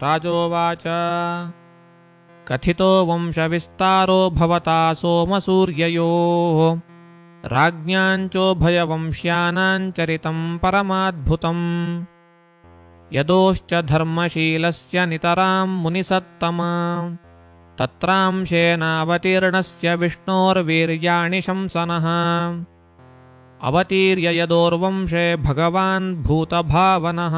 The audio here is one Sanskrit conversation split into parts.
राजोवाच कथितो वंशविस्तारो भवता सोमसूर्ययोः राज्ञाञ्चोभयवंश्यानां चरितं परमाद्भुतम् यदोश्च धर्मशीलस्य नितरां मुनिसत्तमा तत्रांशेनावतीर्णस्य विष्णोर्वीर्याणि शंसनः अवतीर्य यदोर्वंशे भगवान् भूतभावनः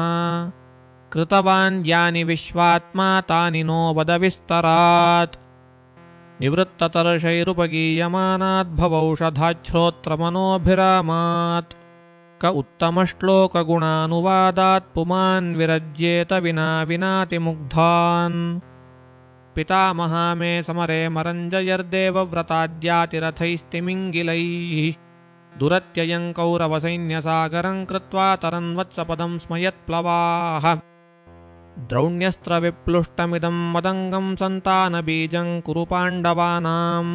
कृतवान् यानि विश्वात्मा तानि नो वद विस्तरात् निवृत्ततर्षैरुपगीयमानाद्भवौषधाच्छ्रोत्रमनोभिरामात् क उत्तमश्लोकगुणानुवादात् पुमान् विरज्येत विना विनातिमुग्धान् पितामहा मे समरे मरञ्जयर्देवव्रताद्यातिरथैस्तिमिङ्गिलैः दुरत्ययं कौरवसैन्यसागरं कृत्वा तरन्वत्सपदं स्मयत्प्लवाः द्रौण्यस्त्रविप्लुष्टमिदं मदङ्गं सन्तानबीजं कुरु पाण्डवानां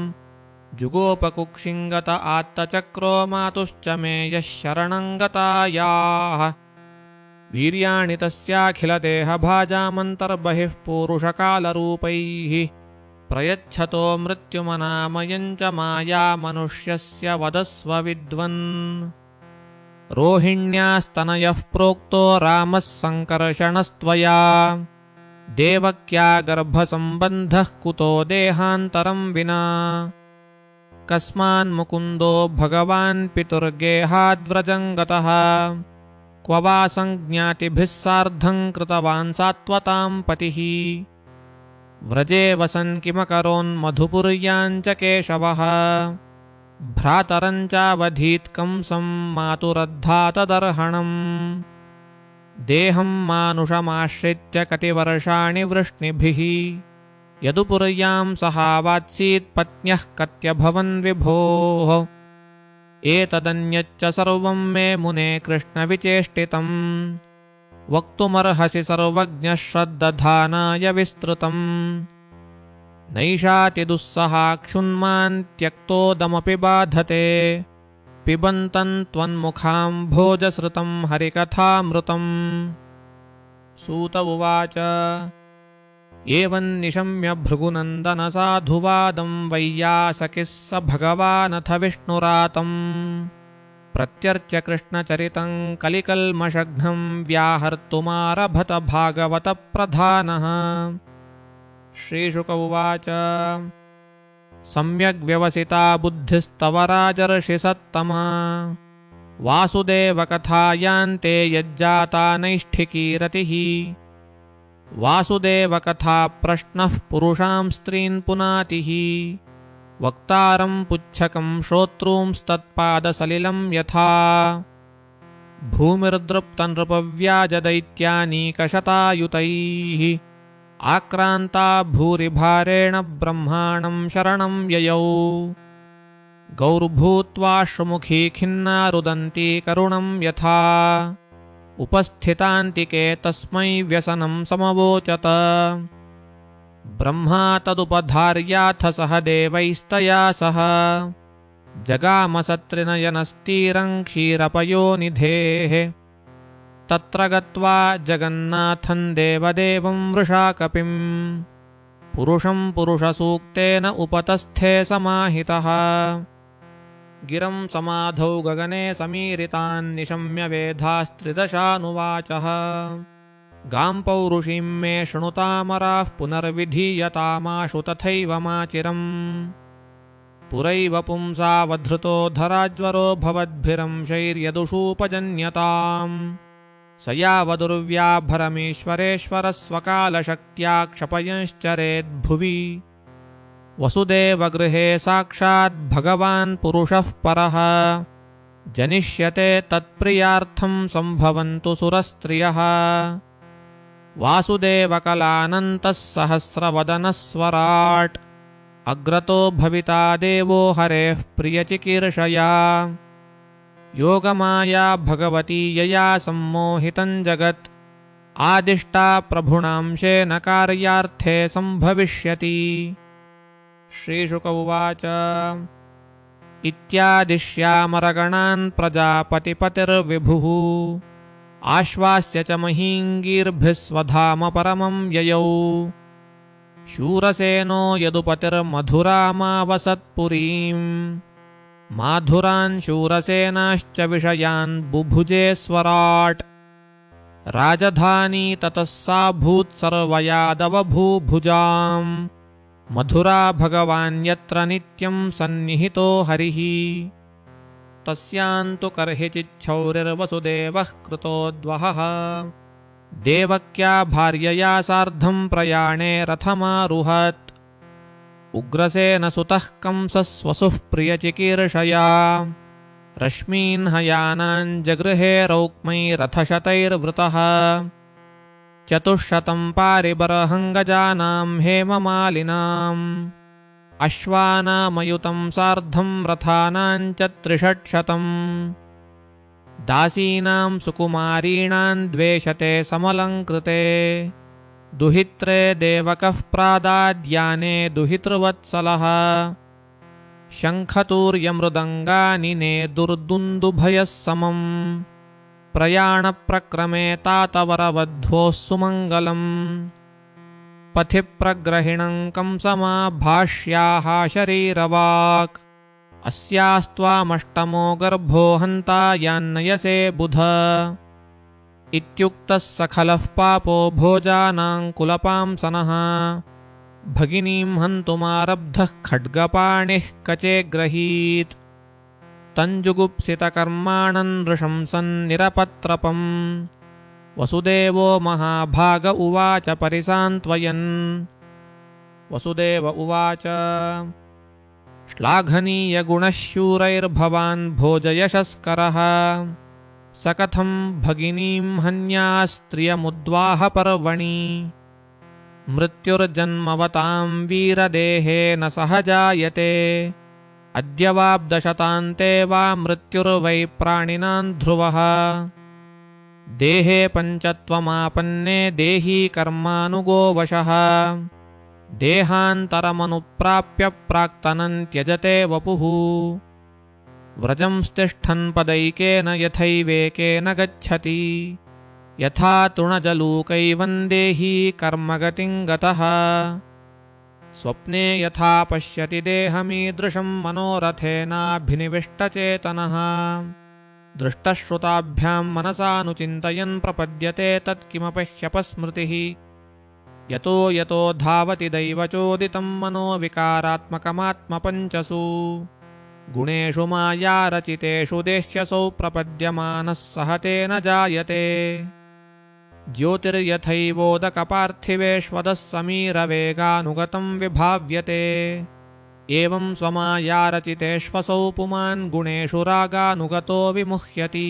जुगोपकुक्षिङ्गत आत्तचक्रो मातुश्च मे यः शरणं गतायाः वीर्याणि तस्याखिलदेहभाजामन्तर्बहिः पूरुषकालरूपैः प्रयच्छतो मृत्युमनामयं च मायामनुष्यस्य वदस्व विद्वन् रोहिण्यास्तनयः प्रोक्तो रामः सङ्कर्षणस्त्वया देवक्या गर्भसम्बन्धः कुतो देहान्तरं विना कस्मान्मुकुन्दो भगवान् पितुर्गेहाद्व्रजं गतः क्व वा संज्ञातिभिः सार्धं कृतवान् सात्वतां पतिः व्रजे वसन् किमकरोन्मधुपुर्यां च केशवः भ्रातरं चावधीत् कंसं मातुरद्धातदर्हणम् देहं मानुषमाश्रित्य कतिवर्षाणि वृष्णिभिः यदुपुर्यां सहावात्सीत् पत्न्यः कत्यभवन् विभोः एतदन्यच्च सर्वं मे मुने कृष्णविचेष्टितम् वक्तुमर्हसि सर्वज्ञः श्रद्दधानाय विस्तृतम् नैषातिदुस्सहाक्षुन्मान् त्यक्तोदमपि बाधते पिबन्तं त्वन्मुखाम्भोजसृतं हरिकथामृतम् सूत उवाच एवं निशम्य भृगुनन्दनसाधुवादं वैयासकिः स भगवानथ विष्णुरातं प्रत्यर्च्य कृष्णचरितं कलिकल्मषघ्नं व्याहर्तुमारभत भागवतप्रधानः श्रीशुक उवाच सम्यग्व्यवसिता बुद्धिस्तव राजर्षिसत्तमा वासुदेवकथायान्ते यज्जाता नैष्ठिकीरतिः वासुदेवकथा प्रश्नः पुरुषां स्त्रीन् पुनातिः वक्तारं पुच्छकं श्रोतॄंस्तत्पादसलिलं यथा भूमिर्दृप्तनृपव्याजदैत्यानीकशतायुतैः आक्रान्ता भूरिभारेण ब्रह्माणं शरणं ययौ गौर्भूत्वाश्रुमुखी खिन्ना रुदन्ती करुणं यथा उपस्थितान्तिके तस्मै व्यसनं समवोचत ब्रह्मा तदुपधार्याथ सह देवैस्तया सह जगामसत्रिनयनस्तीरं क्षीरपयोनिधेः तत्र गत्वा जगन्नाथं देवदेवं वृषाकपिं पुरुषं पुरुषसूक्तेन उपतस्थे समाहितः गिरं समाधौ गगने समीरितान् निशम्य वेधास्त्रिदशानुवाचः गां पौरुषीं मे शृणुतामराः पुनर्विधीयतामाशु तथैव माचिरम् पुरैव पुंसावधृतो धराज्वरो भवद्भिरंशैर्यदुषूपजन्यताम् स यावदुर्व्याभरमीश्वरेश्वरः स्वकालशक्त्या क्षपयंश्चरेद्भुवि वसुदेवगृहे साक्षात् भगवान् पुरुषः परः जनिष्यते तत्प्रियार्थं सम्भवन्तु सुरस्त्रियः वासुदेवकलानन्तः सहस्रवदनः स्वराट् अग्रतो भविता देवो हरेः प्रियचिकीर्षया योगमाया भगवती यया सम्मोहितं जगत् आदिष्टा प्रभुणांशेन कार्यार्थे सम्भविष्यति श्रीशुक उवाच इत्यादिश्यामरगणान् प्रजापतिपतिर्विभुः आश्वास्य च महीङ्गीर्भिः स्वधाम परमं ययौ शूरसेनो यदुपतिर्मधुरामावसत्पुरीम् माधुरान् शूरसेनाश्च विषयान् बुभुजे स्वराट् राजधानी ततः सा भूत्सर्वयादवभूभुजाम् मधुरा भगवान् यत्र नित्यं सन्निहितो हरिः तस्यान्तु कर्हिचिच्छौरिर्वसुदेवः कृतोद्वहः देवक्या भार्यया सार्धं प्रयाणे रथमारुहत् उग्रसेनसुतः कंसः स्वसुः प्रियचिकीर्षया रश्मीन् हयानान् जगृहे रौक्मैरथशतैर्वृतः 400 पारिबरहङ्गजानां हेममालिनाम् अश्वानामयुतं सार्धं रथानां च 300 दासीनां सुकुमारीणां द्वेषते समलङ्कृते दुहित्रे देवकः प्रादाद्याने दुहितृवत्सलः शङ्खतूर्यमृदङ्गानि नेदुर्दुन्दुभयः समम् प्रयाणप्रक्रमे तातवरवध्वोः सुमङ्गलम् पथि प्रग्रहिणं कंसमाभाष्याः शरीरवाक् अस्यास्त्वामष्टमो गर्भो हन्ता यान्नयसे बुध इत्युक्तः सखलः पापो भोजानां कुलपांसनः भगिनीं हन्तुमारब्धः खड्गपाणिः कचेग्रहीत् तञ्जुगुप्सितकर्माणं नृशंसन् निरपत्रपम् वसुदेवो महाभाग उवाच परिसान्त्वयन् वसुदेव उवाच श्लाघनीयगुणः शूरैर्भवान् भोजयशस्करः स कथं भगिनीं हन्यास्त्रियमुद्वाहपर्वणि मृत्युर्जन्मवतां वीरदेहेन सह जायते अद्यवाब्दशतान्ते वा मृत्युर्वै प्राणिनां ध्रुवः देहे पञ्चत्वमापन्ने देही कर्मानुगो वशः देहान्तरमनुप्राप्य प्राक्तनं त्यजते वपुः व्रजं स्तिष्ठन् पदैकेन यथैवेकेन गच्छति यथा तृणजलूकैवन्देही कर्मगतिं गतः स्वप्ने यथा पश्यति देहमीदृशं मनोरथेनाभिनिविष्टचेतनः दृष्टश्रुताभ्यां मनसानुचिन्तयन् प्रपद्यते तत्किमपह्यपस्मृतिः यतो यतो धावति दैवचोदितं मनो विकारात्मकमात्मपञ्चसु गुणेषु मायारचितेषु देह्यसौ प्रपद्यमानः सहतेन जायते ज्योतिर्यथैवोदकपार्थिवेष्वदः समीरवेगानुगतं विभाव्यते एवं स्वमायारचितेष्वसौ पुमान् गुणेषु रागानुगतो विमुह्यति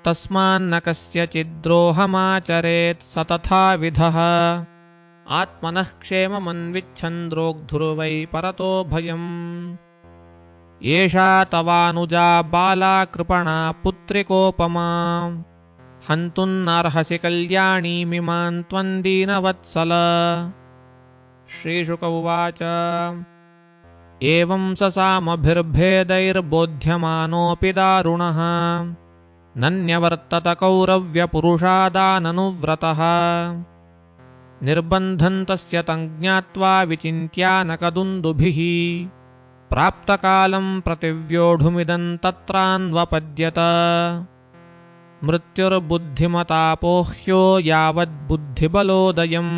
तस्मान्न कस्यचिद्द्रोहमाचरेत् स तथाविधः आत्मनः क्षेममन्विच्छन् द्रोग्धुर्वै परतो भयम् एषा तवानुजा बाला कृपणा पुत्रिकोपमा हन्तुन्नार्हसि कल्याणीमिमां त्वं दीनवत्सल श्रीशुक उवाच एवं ससामभिर्भेदैर्बोध्यमानोऽपि दारुणः नन्यवर्तत कौरव्यपुरुषादाननुव्रतः निर्बन्धं तस्य तं ज्ञात्वा विचिन्त्यानकदुन्दुभिः प्राप्तकालं प्रतिव्योढुमिदं तत्रान्वपद्यत मृत्युर्बुद्धिमतापोह्यो यावद्बुद्धिबलोदयम्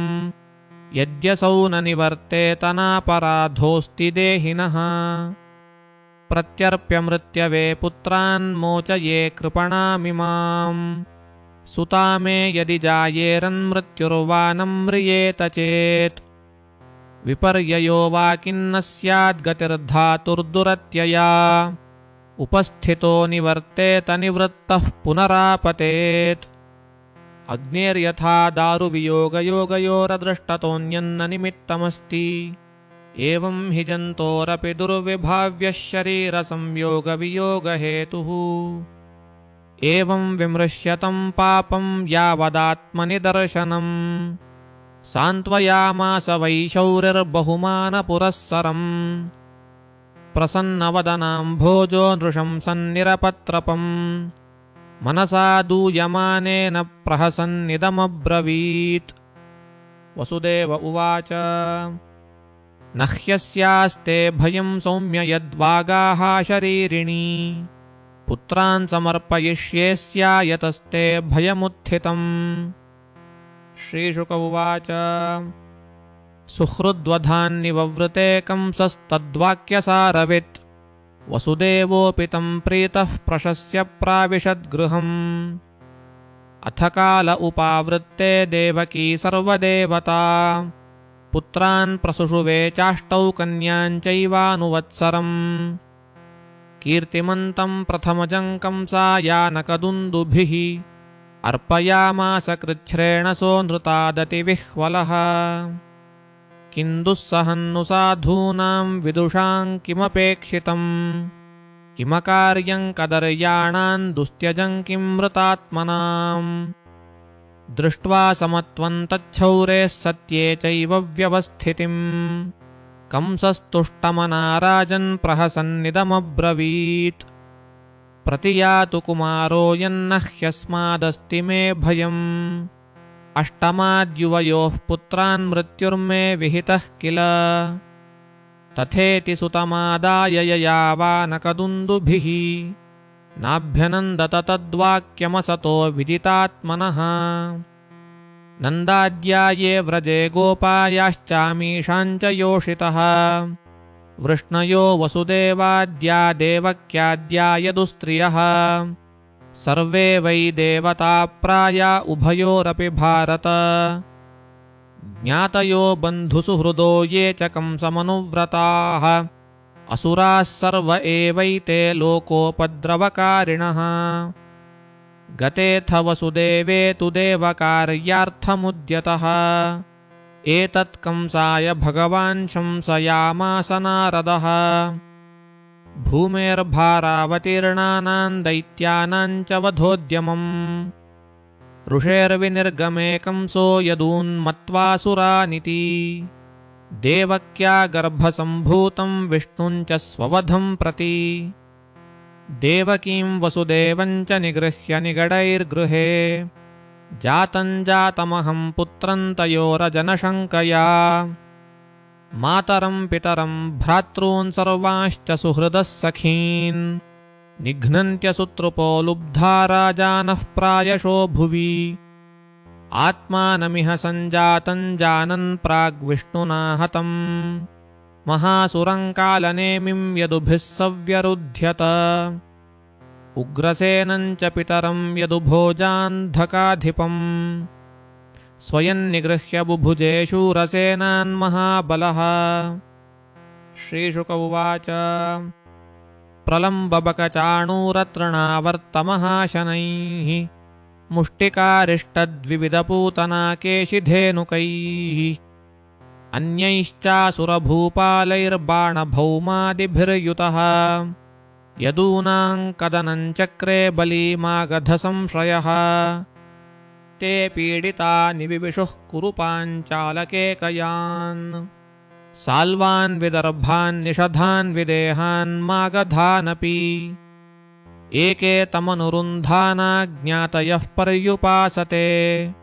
यद्यसौ न निवर्तेत नापराधोऽस्ति देहिनः प्रत्यर्प्यमृत्यवे पुत्रान् मोचये कृपणामिमाम् सुता मे यदि जायेरन्मृत्युर्वा न म्रियेत चेत् विपर्ययो वा किन्न स्याद्गतिर्धातुर्दुरत्यया उपस्थितो निवर्तेत निवृत्तः पुनरापतेत् अग्नेर्यथा दारुवियोगयोगयोरदृष्टतोऽन्यन्न निमित्तमस्ति एवं हि जन्तोरपि दुर्विभाव्यः शरीरसंयोगवियोगहेतुः एवं विमृश्यतं पापं यावदात्मनिदर्शनम् सान्त्वयामास वै शौरिर्बहुमानपुरःसरम् प्रसन्नवदनां भोजो नृशंसन्निरपत्रपम् मनसा दूयमानेन प्रहसन्निदमब्रवीत्। वसुदेव उवाच न ह्यस्यास्ते भयं सौम्य यद्वागाः शरीरिणी पुत्रान् समर्पयिष्येस्यायतस्ते भयमुत्थितम्। श्रीशुक उवाच सुहृद्वधान्निववृते कंसस्तद्वाक्यसारवित् वसुदेवोऽपि तं प्रीतः प्रशस्य प्राविशद्गृहम्। अथ काल उपावृत्ते देवकी सर्वदेवता पुत्रान् प्रसुषुवे चाष्टौ कन्याञ्चैवानुवत्सरम्। कीर्तिमन्तं प्रथमजं कंसायानकदुन्दुभिः अर्पयामास कृच्छ्रेण सो नृतादतिविह्वलः। किं दुःसहन्नु साधूनां विदुषां किमपेक्षितम् किमकार्यं कदर्याणां दुस्त्यजं किं मृतात्मनाम्। दृष्ट्वा समत्वं तच्छौरेः सत्ये चैव व्यवस्थितिम् कंसस्तुष्टमना राजन् प्रहसन्निदमब्रवीत्। प्रतियातु कुमारो यन्न ह्यस्मादस्ति मे भयम् अष्टमाद्युवयोः पुत्रान् मृत्युर्मे विहितः किल। तथेति सुतमादाय ययावानकदुन्दुभिः नाभ्यनन्दत तद्वाक्यमसतो विजितात्मनः। नन्दाद्या ये व्रजे गोपायाश्चामीषाञ्च योषितः वृष्णयो वसुदेवाद्या देवक्याद्या यदुस्त्रियः सर्वे वै देवता प्राया उभयोरपि भारत। ज्ञातयो बन्धुसुहृदो ये च कंसमनुव्रताः असुराः सर्व एवैते लोकोपद्रवकारिणः। गतेऽथ वसुदेवे तु देवकार्यार्थमुद्यतः एतत् कंसाय भगवान् शंसयामास नारदः। भूमेर्भारावतीर्णानां दैत्यानां च वधोद्यमम् ऋषेर्विनिर्गमे कंसो यदून्मत्वासुरानिति। देवक्या गर्भसम्भूतं विष्णुं च स्ववधं प्रति देवकीं वसुदेवं च निगृह्य निगडैर्गृहे जातं जातमहं पुत्रं तयोरजनशङ्कया। मातरं पितरं भ्रातॄन् सर्वांश्च सुहृदः सखीन् निघ्नन्त्यसुतृपो लुब्धा राजानः प्रायशो भुवि। आत्मानमिह सञ्जातं जानन् प्राग्विष्णुना हतम् महासुरं कालनेमिं यदुभिः सव्यरुध्यत। उग्रसेनं च पितरं यदुभोजान्धकाधिपम् स्वयं निगृह्य बुभुजे शूरसेनान् महाबलः। श्रीशुक उवाच प्रलम्बबकचाणूरतृणावर्तमहाशनैः मुष्टिकारिष्टद्विविधपूतनाकेशिधेनुकैः अन्यैश्चासुरभूपालैर्बाणभौमादिभिर्युतः यदूनां कदनं चक्रे बलीमागधसंश्रयः। ते पीडिता निविविशुः कुरुपाञ्चालकेकयान् साल्वान् विदर्भान् निषधान् विदेहान् मागधानपि। एके तमनुरुन्धानाज्ञातयः पर्युपासते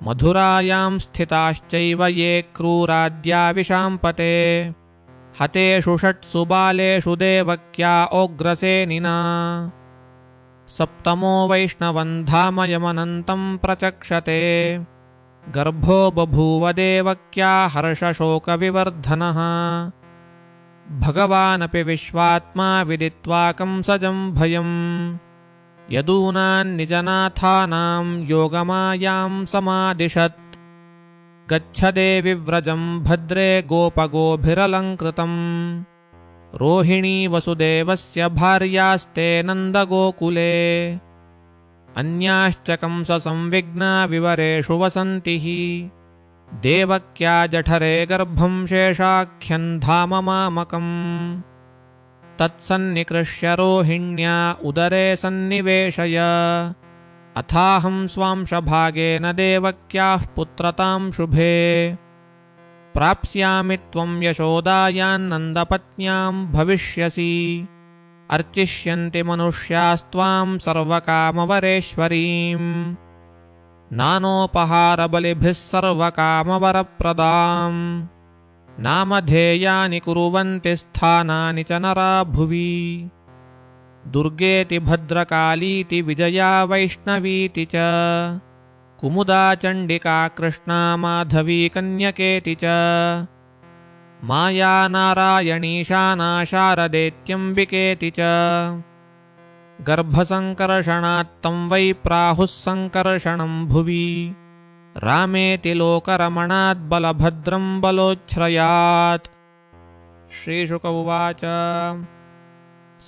मधुरायां स्थिताश्चैव ये क्रूराद्या विशाम्पते। हतेषु षट्सु बालेषु देवक्या ओग्रसेनिना सप्तमो वैष्णवं धाम यमनन्तं प्रचक्षते। गर्भो बभूव देवक्या हर्षशोकविवर्धनः भगवानपि विश्वात्मा विदित्वा कंसजं भयम्। यदूनान्निजनाथानां योगमायां समादिशत् गच्छ देवि व्रजं भद्रे गोपगोभिरलङ्कृतम्। रोहिणी वसुदेवस्य भार्यास्ते नन्दगोकुले अन्याश्च कंससंविघ्ना विवरेषु वसन्तिः। देवक्या जठरे गर्भं शेषाख्यं धाम मामकम् तत्सन्निकृष्य रोहिण्या उदरे सन्निवेशय। अथाहं स्वांशभागेन देवक्याः पुत्रतां शुभे प्राप्स्यामि त्वं यशोदायां नन्दपत्न्यां भविष्यसि। अर्चिष्यन्ति मनुष्यास्त्वां सर्वकामवरेश्वरीं नानोपहारबलिभिः सर्वकामवरप्रदां नामधेयानि कुर्वन्ति स्थानानि च नरा भुवि दुर्गेति भद्रकालीति विजया वैष्णवीति च कुमुदा चण्डिका कृष्णा माधवी कन्यकेति च माया नारायणीशाना शारदेत्यम्बिकेति च गर्भसङ्कर्षणात्तं वै प्राहुः सङ्कर्षणं भुवि रामेति लोकरमणात् बलभद्रं बलोच्छ्रयात्। श्रीशुक उवाच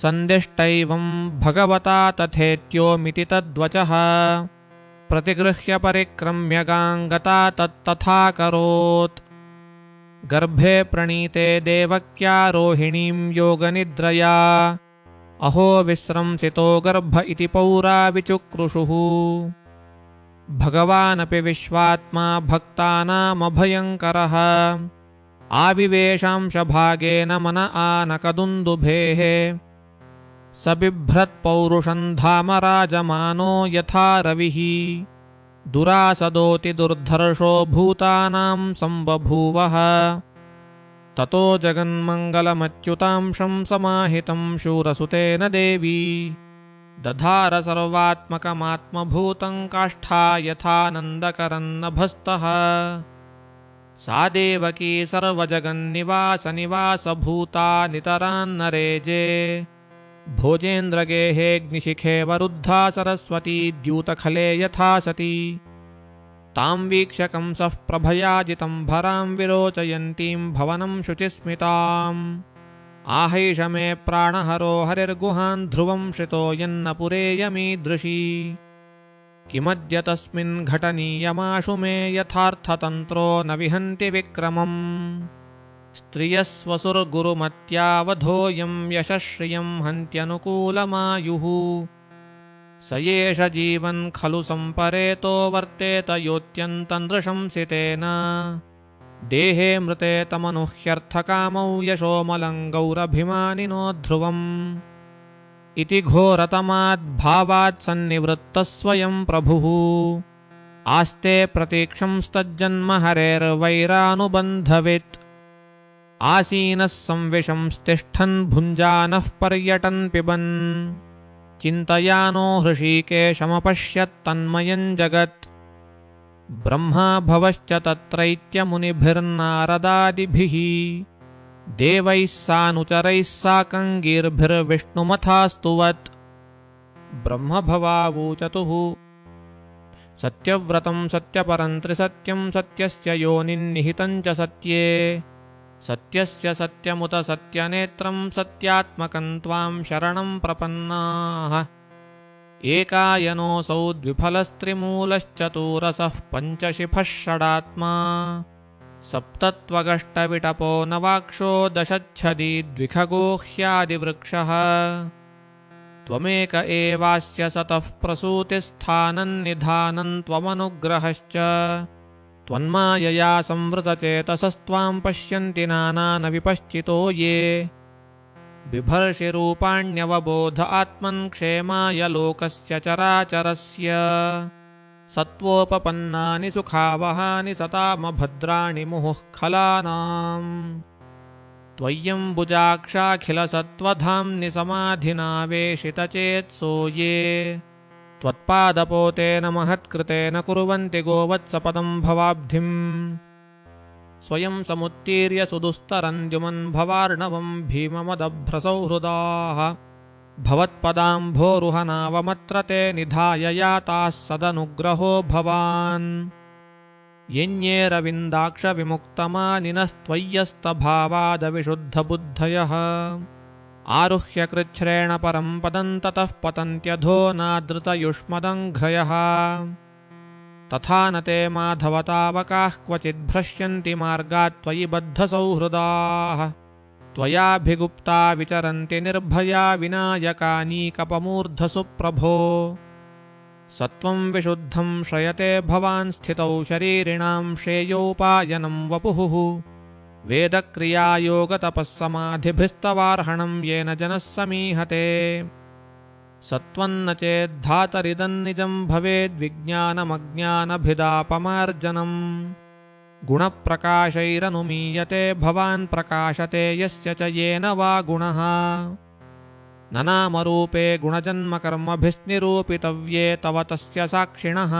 सन्दिष्टैवं भगवता तथेत्योमिति तद्वचः प्रतिगृह्य परिक्रम्य गाङ्गता तत्तथाकरोत् गर्भे प्रणीते देवक्या रोहिणीं योगनिद्रया अहो विस्रंसितो गर्भ इति पौरा विचुक्रुषुः भगवानपि विश्वात्मा भक्तानामभयङ्करः आविवेशांशभागेन मन आनकदुन्दुभेः स बिभ्रत्पौरुषं धाम राजमानो यथा रविः दुरासदोति दुर्धर्षो भूतानां सम्बभूवः ततो जगन्मङ्गलमच्युतांशं समाहितं शूरसुतेन देवी दधार सर्वात्मकमात्मभूतं काष्ठा यथानन्दकरन्नभस्तः सा देवकी सर्वजगन्निवासनिवासभूता नितरान्नरेजे भोजेन्द्रगेहेऽग्निशिखे वरुद्धा सरस्वती द्यूतखले यथा सती तां वीक्ष्य कंसः प्रभयाजितं भरां विरोचयन्तीं भवनं शुचिस्मिताम् आहैष मे प्राणहरो हरिर्गुहान् ध्रुवं श्रितो यन्न पुरेयमीदृशी किमद्य तस्मिन् घटनीयमाशु मे यथार्थतन्त्रो न विहन्ति विक्रमम् स्त्रियस्वसुर्गुरुमत्यावधोऽयं यशश्रियं हन्त्यनुकूलमायुः स एष जीवन् खलु सम्परेतो वर्तेत योऽत्यन्तं नृशंसितेन देहे मृते तमनुह्यर्थकामौ यशोमलं गौरभिमानिनो ध्रुवम् इति घोरतमाद्भावात् सन्निवृत्तः स्वयं प्रभुः आस्ते प्रतीक्षंस्तज्जन्म हरेर्वैरानुबन्धवित् आसीनः संविशंस्तिष्ठन् भुञ्जानः पर्यटन् पिबन् चिन्तयानो हृषीकेशमपश्यत्तन्मयं जगत् ब्रह्मा भवश्च तत्रैत्यमुनिभिर्नारदादिभिः देवैः सानुचरैः साकं गीर्भिर्विष्णुमथास्तुवत् ब्रह्मभवावूचतुः सत्यव्रतं सत्यपरं त्रिसत्यं सत्यस्य योनिन्निहितं च सत्ये सत्यस्य सत्यमुत सत्यनेत्रं सत्यात्मकं त्वां शरणं प्रपन्नाः एकायनोऽसौ द्विफलस्त्रिमूलश्चतुरसः पञ्चशिफः षडात्मा सप्तत्वगष्टविटपो नवाक्षो दशच्छदी द्विखगो ह्यादिवृक्षः त्वमेक एवास्य सतः प्रसूतिस्थानं निधानं त्वमनुग्रहश्च त्वन्मायया संवृतचेतसस्त्वां पश्यन्ति नानान विपश्चितो ये बिभर्षिरूपाण्यवबोध आत्मन् क्षेमाय लोकस्य चराचरस्य सत्वोपपन्नानि सुखावहानि सतामभद्राणि मुहुः खलानाम् त्वय्यम्बुजाक्षाखिलसत्त्वधाम्नि समाधिनावेशितचेत्सो ये त्वत्पादपोतेन महत्कृतेन कुर्वन्ति गोवत्सपदं भवाब्धिम् स्वयं समुत्तीर्य सुदुस्तरन्द्युमन् भवार्णवं भीममदभ्रसौहृदाः भवत्पदाम्भोरुहनावमत्र ते निधाय याताः सदनुग्रहो भवान् यन्येरविन्दाक्षविमुक्तमानिनस्त्वय्यस्तभावादविशुद्धबुद्धयः आरुह्य कृच्छ्रेण परं पदं ततः पतन्त्यधो नादृतयुष्मदङ्घ्रयः तथा न ते माधवतावकाः क्वचिद्भ्रश्यन्ति मार्गात् त्वयि बद्धसौहृदाः त्वयाभिगुप्ता विचरन्ति निर्भया विनायकानीकपमूर्धसु प्रभो सत्वं विशुद्धं श्रयते भवान् स्थितौ शरीरिणां श्रेयोपायनं वपुः वेदक्रियायोगतपःसमाधिभिस्तवार्हणं येन जनः समीहते सत्त्वन्न चेद्धातरिदन्निजं भवेद्विज्ञानमज्ञानभिदापमार्जनम् गुणप्रकाशैरनुमीयते भवान् प्रकाशते यस्य च येन वा गुणः न नामरूपे गुणजन्मकर्मभिस्निरूपितव्ये तव तस्य साक्षिणः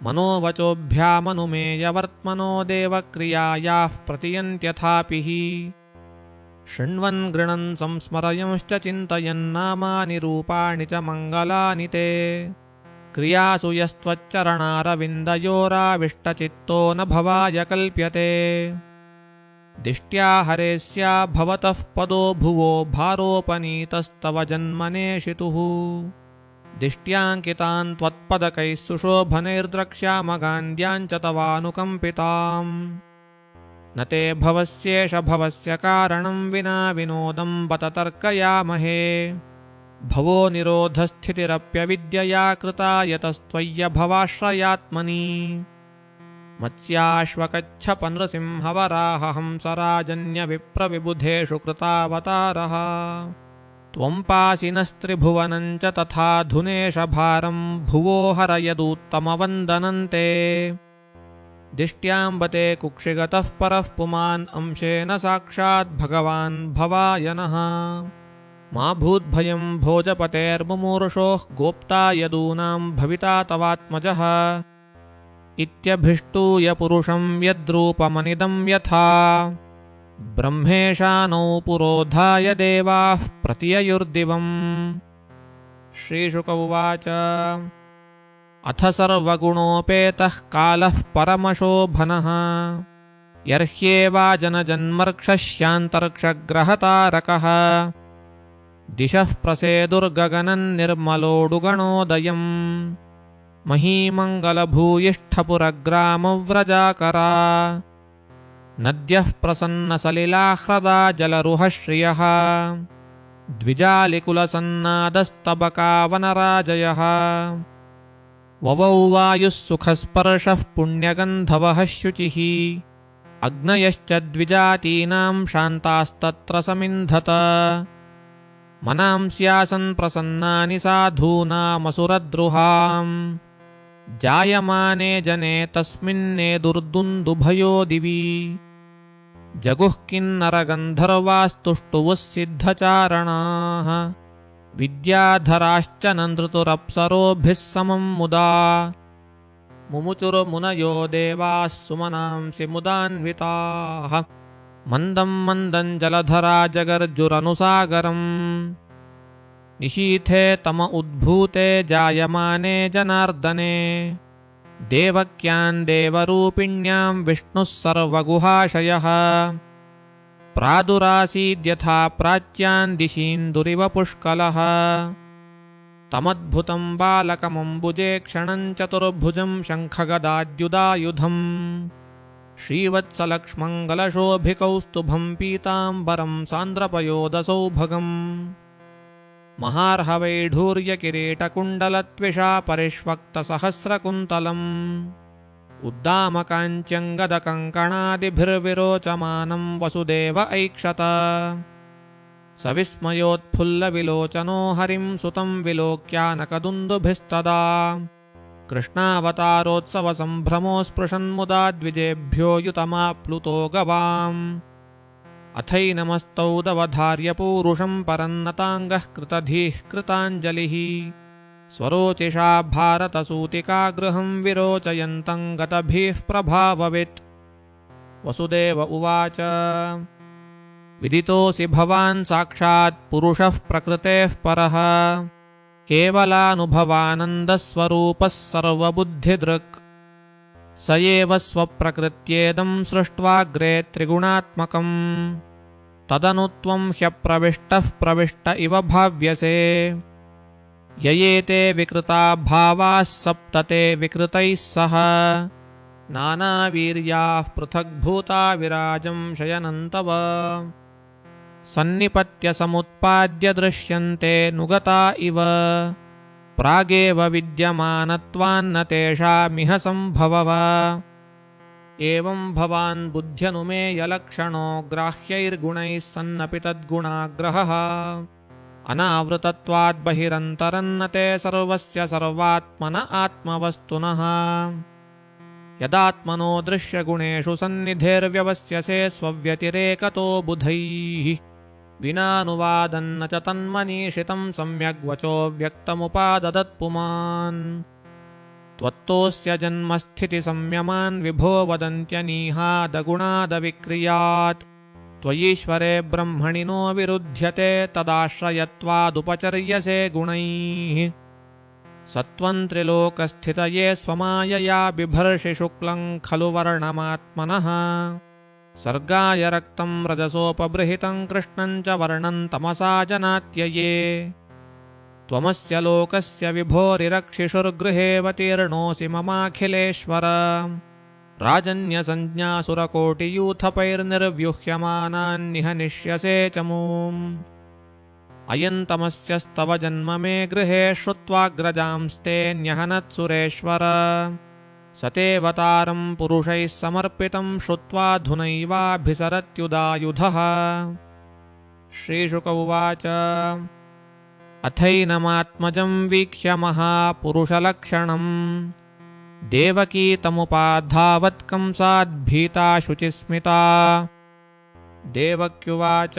मनोवचोभ्यामनुमेयवर्त्मनो देवक्रियायाः प्रतियन्त्यथापि शृण्वन् गृणन् संस्मरयंश्च चिन्तयन्नामानि रूपाणि च मङ्गलानि ते क्रियासु यस्त्वच्चरणारविन्दयोराविष्टचित्तो न भवाय कल्प्यते दिष्ट्या हरेस्या भवतः पदो भुवो भारोपनीतस्तव जन्मनेशितुः दिष्ट्याङ्कितान् त्वत्पदकैः सुशोभनैर्द्रक्ष्यामगान्द्याञ्च तवानुकम्पिताम् न ते भवस्येष भवस्य कारणं विना विनोदं बत तर्कयामहे भवो निरोधस्थितिरप्यविद्यया कृता यतस्त्वय्यभवाश्रयात्मनि मत्स्याश्वकच्छपनृसिंहवराहहंसराजन्यविप्रविबुधेषु कृतावतारः त्वं पासि नस्त्रिभुवनं च तथा धुनेश भारं भुवो हरयदूत्तमवन्दनं ते दिष्ट्याम्बते कुक्षिगतः परः पुमान् अंशेन साक्षात् भगवान् भवायनः मा भूद्भयं भोजपतेर्मुमूर्षोः गोप्ता यदूनां भविता तवात्मजः इत्यभिष्टूय पुरुषं यद्रूपमनिदं यथा ब्रह्मेशानौ पुरोधाय देवाः प्रतिययुर्दिवम् श्रीशुक उवाच अथ सर्वगुणोपेतः कालः परमशोभनः यर्ह्येवाजनजन्मर्क्षस्यान्तर्क्षग्रहतारकः दिशः प्रसेदुर्गगनं निर्मलोडुगणोदयम् महीमङ्गलभूयिष्ठपुरग्रामव्रजाकरा नद्यः प्रसन्नसलिलाह्रदा जलरुहश्रियः द्विजालिकुलसन्नादस्तबकावनराजयः ववौ वायुः सुखस्पर्शः पुण्यगन्धवः शुचिः अग्नयश्च द्विजातीनां शान्तास्तत्र समिन्धत मनांस्यासन् प्रसन्नानि साधूनामसुरद्रुहाम् जायमाने जने तस्मिन्नेदुर्दुन्दुभयो दिवि जगुः किन्नरगन्धर्वास्तुष्टुवुः सिद्धचारणाः विद्याधराश्च नन्दृतुरप्सरोभिः समं मुदा मुमुचुर्मुनयो देवाः सुमनांसि मुदान्विताः मन्दं मन्दं जलधरा जगर्जुरनुसागरम् निशीथे तम उद्भूते जायमाने जनार्दने देवक्यां देवरूपिण्यां विष्णुः सर्वगुहाशयः प्रादुरासीद्यथा प्राच्यान् दिशीन्दुरिव पुष्कलः तमद्भुतं बालकमम्बुजे क्षणं चतुर्भुजं शङ्खगदाद्युदायुधम् श्रीवत्सलक्ष्मङ्गलशोभिकौस्तुभं पीताम्बरं सान्द्रपयोदसौभगम् महार्हवैढूर्यकिरीटकुण्डलत्विषा परिष्वक्तसहस्रकुन्तलम् उद्दामकाञ्च्यङ्गदकङ्कणादिभिर्विरोचमानं वसुदेव ऐक्षत सविस्मयोत्फुल्लविलोचनो हरिं सुतं विलोक्यानकदुन्दुभिस्तदा कृष्णावतारोत्सवसम्भ्रमो स्पृशन्मुदा द्विजेभ्यो युतमाप्लुतो गवाम् अथैनमस्तौदवधार्यपूरुषं परन्नताङ्गः कृतधीः कृताञ्जलिः स्वरोचिषा भारतसूतिकागृहं विरोचयन्तं गतभिः प्रभाववित् वसुदेव उवाच विदितोऽसि भवान् साक्षात् पुरुषः प्रकृतेः परः केवलानुभवानन्दस्वरूपः सर्वबुद्धिदृक् स एव स्वप्रकृत्येदं सृष्ट्वाग्रे त्रिगुणात्मकम् तदनु त्वं ह्यप्रविष्टः प्रविष्ट इव भाव्यसे ययेते विकृता भावाः सप्तते विकृतैः सह नानावीर्याः पृथग्भूता विराजं शयनन्तव सन्निपत्य समुत्पाद्य दृश्यन्ते नुगता इव प्रागेव विद्यमानत्वान्न तेषामिह सम्भवः एवं भवान् बुद्ध्यनुमेयलक्षणो ग्राह्यैर्गुणैः सन्नपि तद्गुणाग्रहः अनावृतत्वाद् बहिरन्तरन्न ते सर्वस्य सर्वात्मन आत्मवस्तुनः यदात्मनो दृश्यगुणेषु सन्निधेर्व्यवस्यसे स्वव्यतिरेकतो बुधैः विनानुवादन्न च तन्मनीषितं सम्यग्वचो व्यक्तमुपाददत्पुमान् त्वत्तोऽस्य जन्मस्थितिसंयमान् विभो वदन्त्यनीहादगुणादविक्रियात् त्वयीश्वरे ब्रह्मणि नो विरुध्यते तदाश्रयत्वादुपचर्यसे गुणैः सत्त्वं त्रिलोकस्थितये स्वमायया बिभर्षि शुक्लं खलु वर्णमात्मनः सर्गाय रक्तं रजसोपबृहितं कृष्णं च वर्णं तमसा जनात्यये त्वमस्य लोकस्य विभोरिरक्षिषुर्गृहेऽवतीर्णोऽसि ममाखिलेश्वर राजन्यसंज्ञासुरकोटियूथपैर्निर्व्युह्यमानान्निह निष्यसे च मूम् अयन्तमस्यस्तव जन्म मे गृहे श्रुत्वाग्रजांस्ते न्यहनत्सुरेश्वर सतेऽवतारं पुरुषैः समर्पितं श्रुत्वाधुनैवाभिसरत्युदायुधः श्रीशुक उवाच अथैनमात्मजं वीक्ष्य महापुरुषलक्षणम् देवकी तमुपाधावत् कंसाद्भीता शुचिस्मिता देवक्युवाच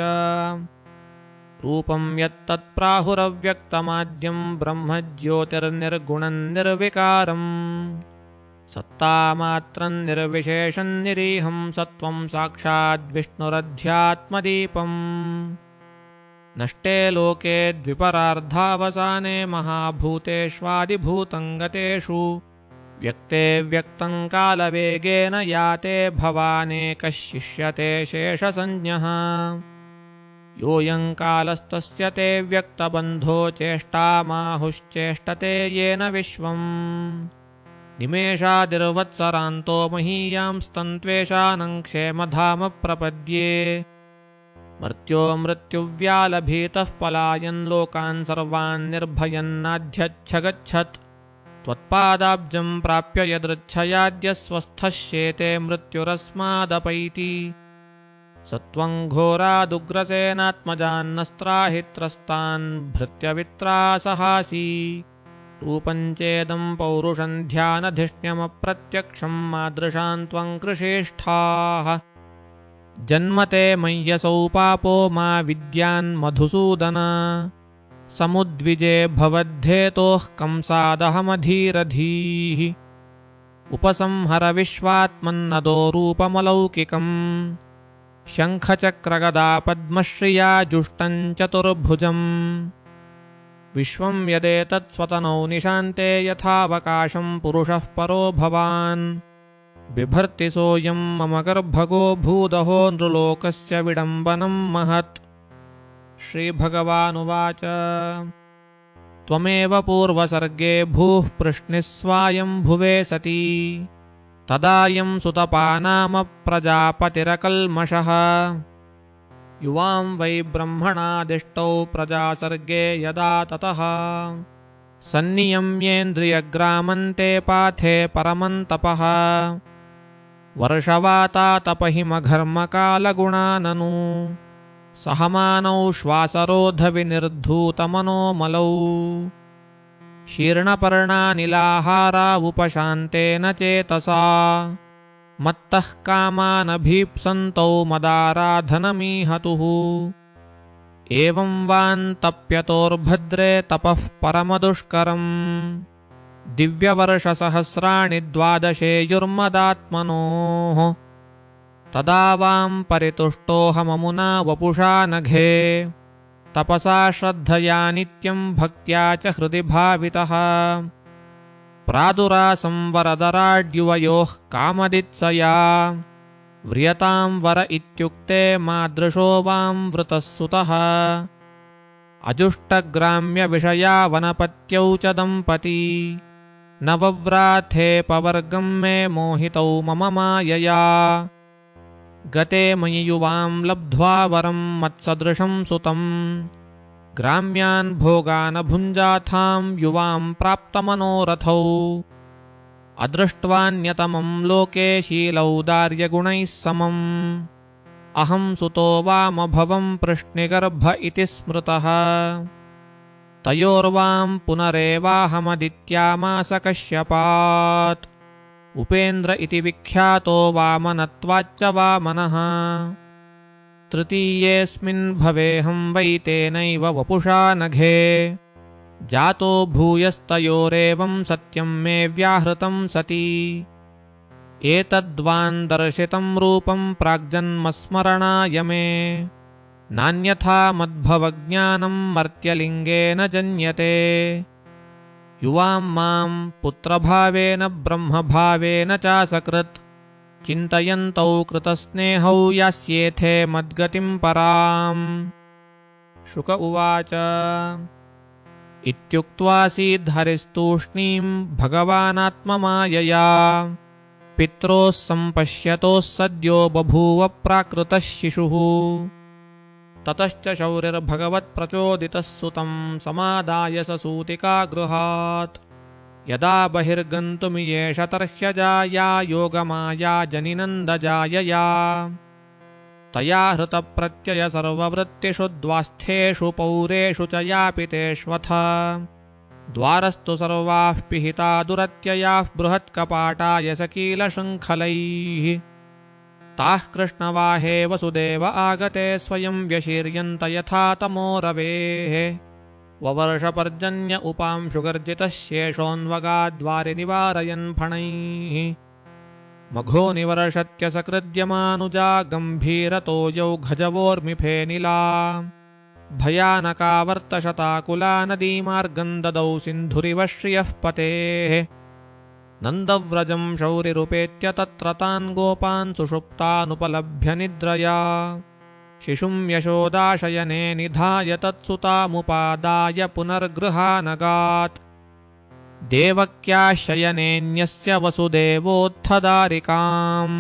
रूपं यत्तत्प्राहुरव्यक्तमाद्यं ब्रह्मज्योतिर्निर्गुणं निर्विकारम् सत्तामात्रं निर्विशेषं निरीहं सत्त्वं साक्षाद्विष्णुरध्यात्मदीपम् नष्टे लोके द्विपरार्धावसाने महाभूतेष्वादिभूतं गतेषु व्यक्ते व्यक्तं कालवेगेन याते भवानेकः शिष्यते शेषसंज्ञः योऽयं कालस्तस्य ते व्यक्तबन्धो चेष्टामाहुश्चेष्टते येन विश्वम् निमेषादिर्वत्सरान्तो महीयांस्तन्त्वेषानं क्षेमधाम प्रपद्ये मर्त्यो मृत्युव्यालभीतः पलायन् लोकान् सर्वान् निर्भयन्नाध्यच्छगच्छत् त्वत्पादाब्जं प्राप्य यदृच्छयाद्य स्वस्थश्येते मृत्युरस्मादपैति सत्त्वं घोरादुग्रसेनात्मजान्नस्त्राहि त्रस्तान् भृत्यवित्रासहासी रूपं चेदं पौरुषं ध्यानधिष्ण्यमप्रत्यक्षं मादृशान् त्वं कृषेष्ठाः जन्मते मय्यसौ पापो मा विद्यान्मधुसूदन समुद्विजे भवद्धेतोः कंसादहमधीरधीः उपसंहर विश्वात्मन्नदो रूपमलौकिकम् शङ्खचक्रगदा पद्मश्रिया जुष्टं चतुर्भुजम् विश्वं यदेतत्स्वतनौ निशान्ते यथावकाशं पुरुषः परो भवान् बिभर्ति सोऽयं मम गर्भगो भूदहो नृलोकस्य विडम्बनं महत् श्रीभगवानुवाच त्वमेव पूर्वसर्गे भूः पृश्निस्वायम्भुवे सती तदायं सुतपा नाम प्रजापतिरकल्मषः युवां वै ब्रह्मणादिष्टौ प्रजासर्गे यदा ततः सन्नियम्येन्द्रियग्रामन्ते पाथे परमन्तपः वर्षवातातपहिमघर्मकालगुणाननु सहमानौ श्वासरोधविनिर्धूतमनोमलौ शीर्णपर्णानिलाहारा उपशान्तेन चेतसा मत्तः कामानभीप्सन्तौ मदाराधनमीहतुः एवं वान्तप्यतोर्भद्रे तपः परमदुष्करम् दिव्यवर्षसहस्राणि द्वादशेयुर्मदात्मनोः तदा वां परितुष्टोऽहममुना वपुषा नघे तपसा श्रद्धया नित्यं भक्त्या च हृदि भावितः प्रादुरासं वरदराड्युवयोः कामदित्सया व्रियतां वर इत्युक्ते मादृशो वां वृतः सुतः अजुष्टग्राम्यविषया वनपत्यौ च दम्पती न वव्राथेऽपवर्गं मे मोहितौ मम मायया गते मयि युवां लब्ध्वा वरं मत्सदृशं सुतं ग्राम्यान् भोगान् भुञ्जाथां युवां प्राप्तमनोरथौ अदृष्ट्वान्यतमं लोके शीलौदार्यगुणैः समम् अहं सुतो वामभवं पृश्निगर्भ इति स्मृतः तयोर्वां पुनरेवाहमदित्यामास कश्यपात् उपेन्द्र इति विख्यातो वामनत्वाच्च वामनः तृतीयेऽस्मिन् भवेऽहं वै तेनैव वपुषा नघे जातो भूयस्तयोरेवं सत्यं मे व्याहृतं सति एतद्वान् दर्शितं रूपं प्राग्जन्मस्मरणाय मे नान्यथा मद्भवज्ञानं मर्त्यलिङ्गेन जन्यते युवां मां पुत्रभावेन ब्रह्मभावेन चासकृत् चिन्तयन्तौ कृतस्नेहौ यास्येथे मद्गतिं पराम्। शुक उवाच इत्युक्त्वासीद्धरिस्तूष्णीं भगवानात्ममायया पित्रोः सम्पश्यतोः सद्यो बभूव प्राकृतः शिशुः ततश्च शौरिर्भगवत्प्रचोदितः सुतं समादाय ससूतिका गृहात् यदा बहिर्गन्तुमियेष तर्ह्यजाया योगमाया जनिनन्दजायया तया हृतप्रत्यय सर्ववृत्तिषु द्वास्थेषु पौरेषु च यापितेष्वथ द्वारस्तु सर्वाः पिहिता दुरत्ययाः बृहत्कपाटाय सकीलशृङ्खलैः ताः कृष्णवाहे वसुदेव आगते स्वयं व्यशीर्यन्त यथा तमोरवेः ववर्षपर्जन्य उपांशुगर्जितः शेषोऽन्वगाद्वारि निवारयन् फणैः मघो निवर्षत्य सकृद्यमानुजा गम्भीरतो यौ घजवोर्मिफेनिला भयानका वर्तशताकुला नदीमार्गं ददौ सिन्धुरिव श्रियः पतेः नन्दव्रजं शौरिरुपेत्य तत्र तान् गोपान् सुषुप्तानुपलभ्य निद्रया शिशुं यशोदाशयने निधाय तत्सुतामुपादाय पुनर्गृहानगात् देवक्याः शयनेऽन्यस्य वसुदेवोत्थदारिकाम्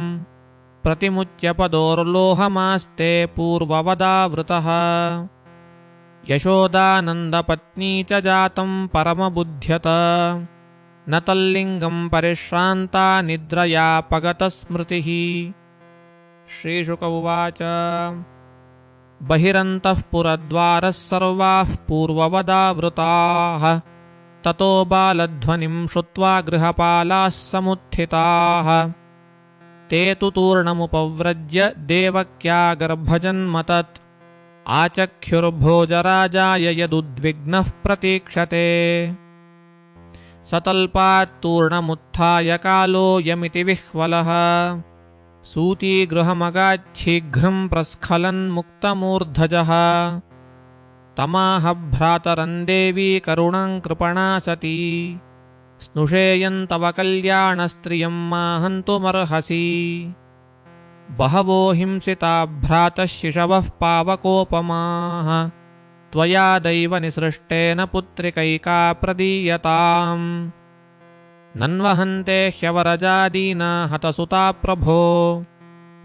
प्रतिमुच्य पदोर्लोहमास्ते पूर्ववदावृतः यशोदानन्दपत्नी च जातं परमबुध्यत न तल्लिङ्गं परिश्रान्ता निद्रयापगतस्मृतिः। श्रीशुक उवाच बहिरन्तः पुरद्वारः सर्वाः पूर्ववदावृताः ततो बालध्वनिं श्रुत्वा गृहपालाः समुत्थिताः ते तु तूर्णमुपव्रज्य देवक्या गर्भजन्मतत् आचख्युर्भोजराजाय यदुद्विग्नः प्रतीक्षते सतल्पात्तूर्णमुत्थाय कालोऽयमिति विह्वलः सूतीगृहमगाच्छीघ्रं प्रस्खलन्मुक्तमूर्धजः तमाह भ्रातरं देवी करुणां कृपणा सती स्नुषेयन्तव कल्याणस्त्रियं माहन्तुमर्हसि बहवो हिंसिता भ्रातः शिशवः पावकोपमाः त्वया दैव निसृष्टेन पुत्रिकैका प्रदीयताम् नन्वहन्ते ह्यवरजादीना हतसुता प्रभो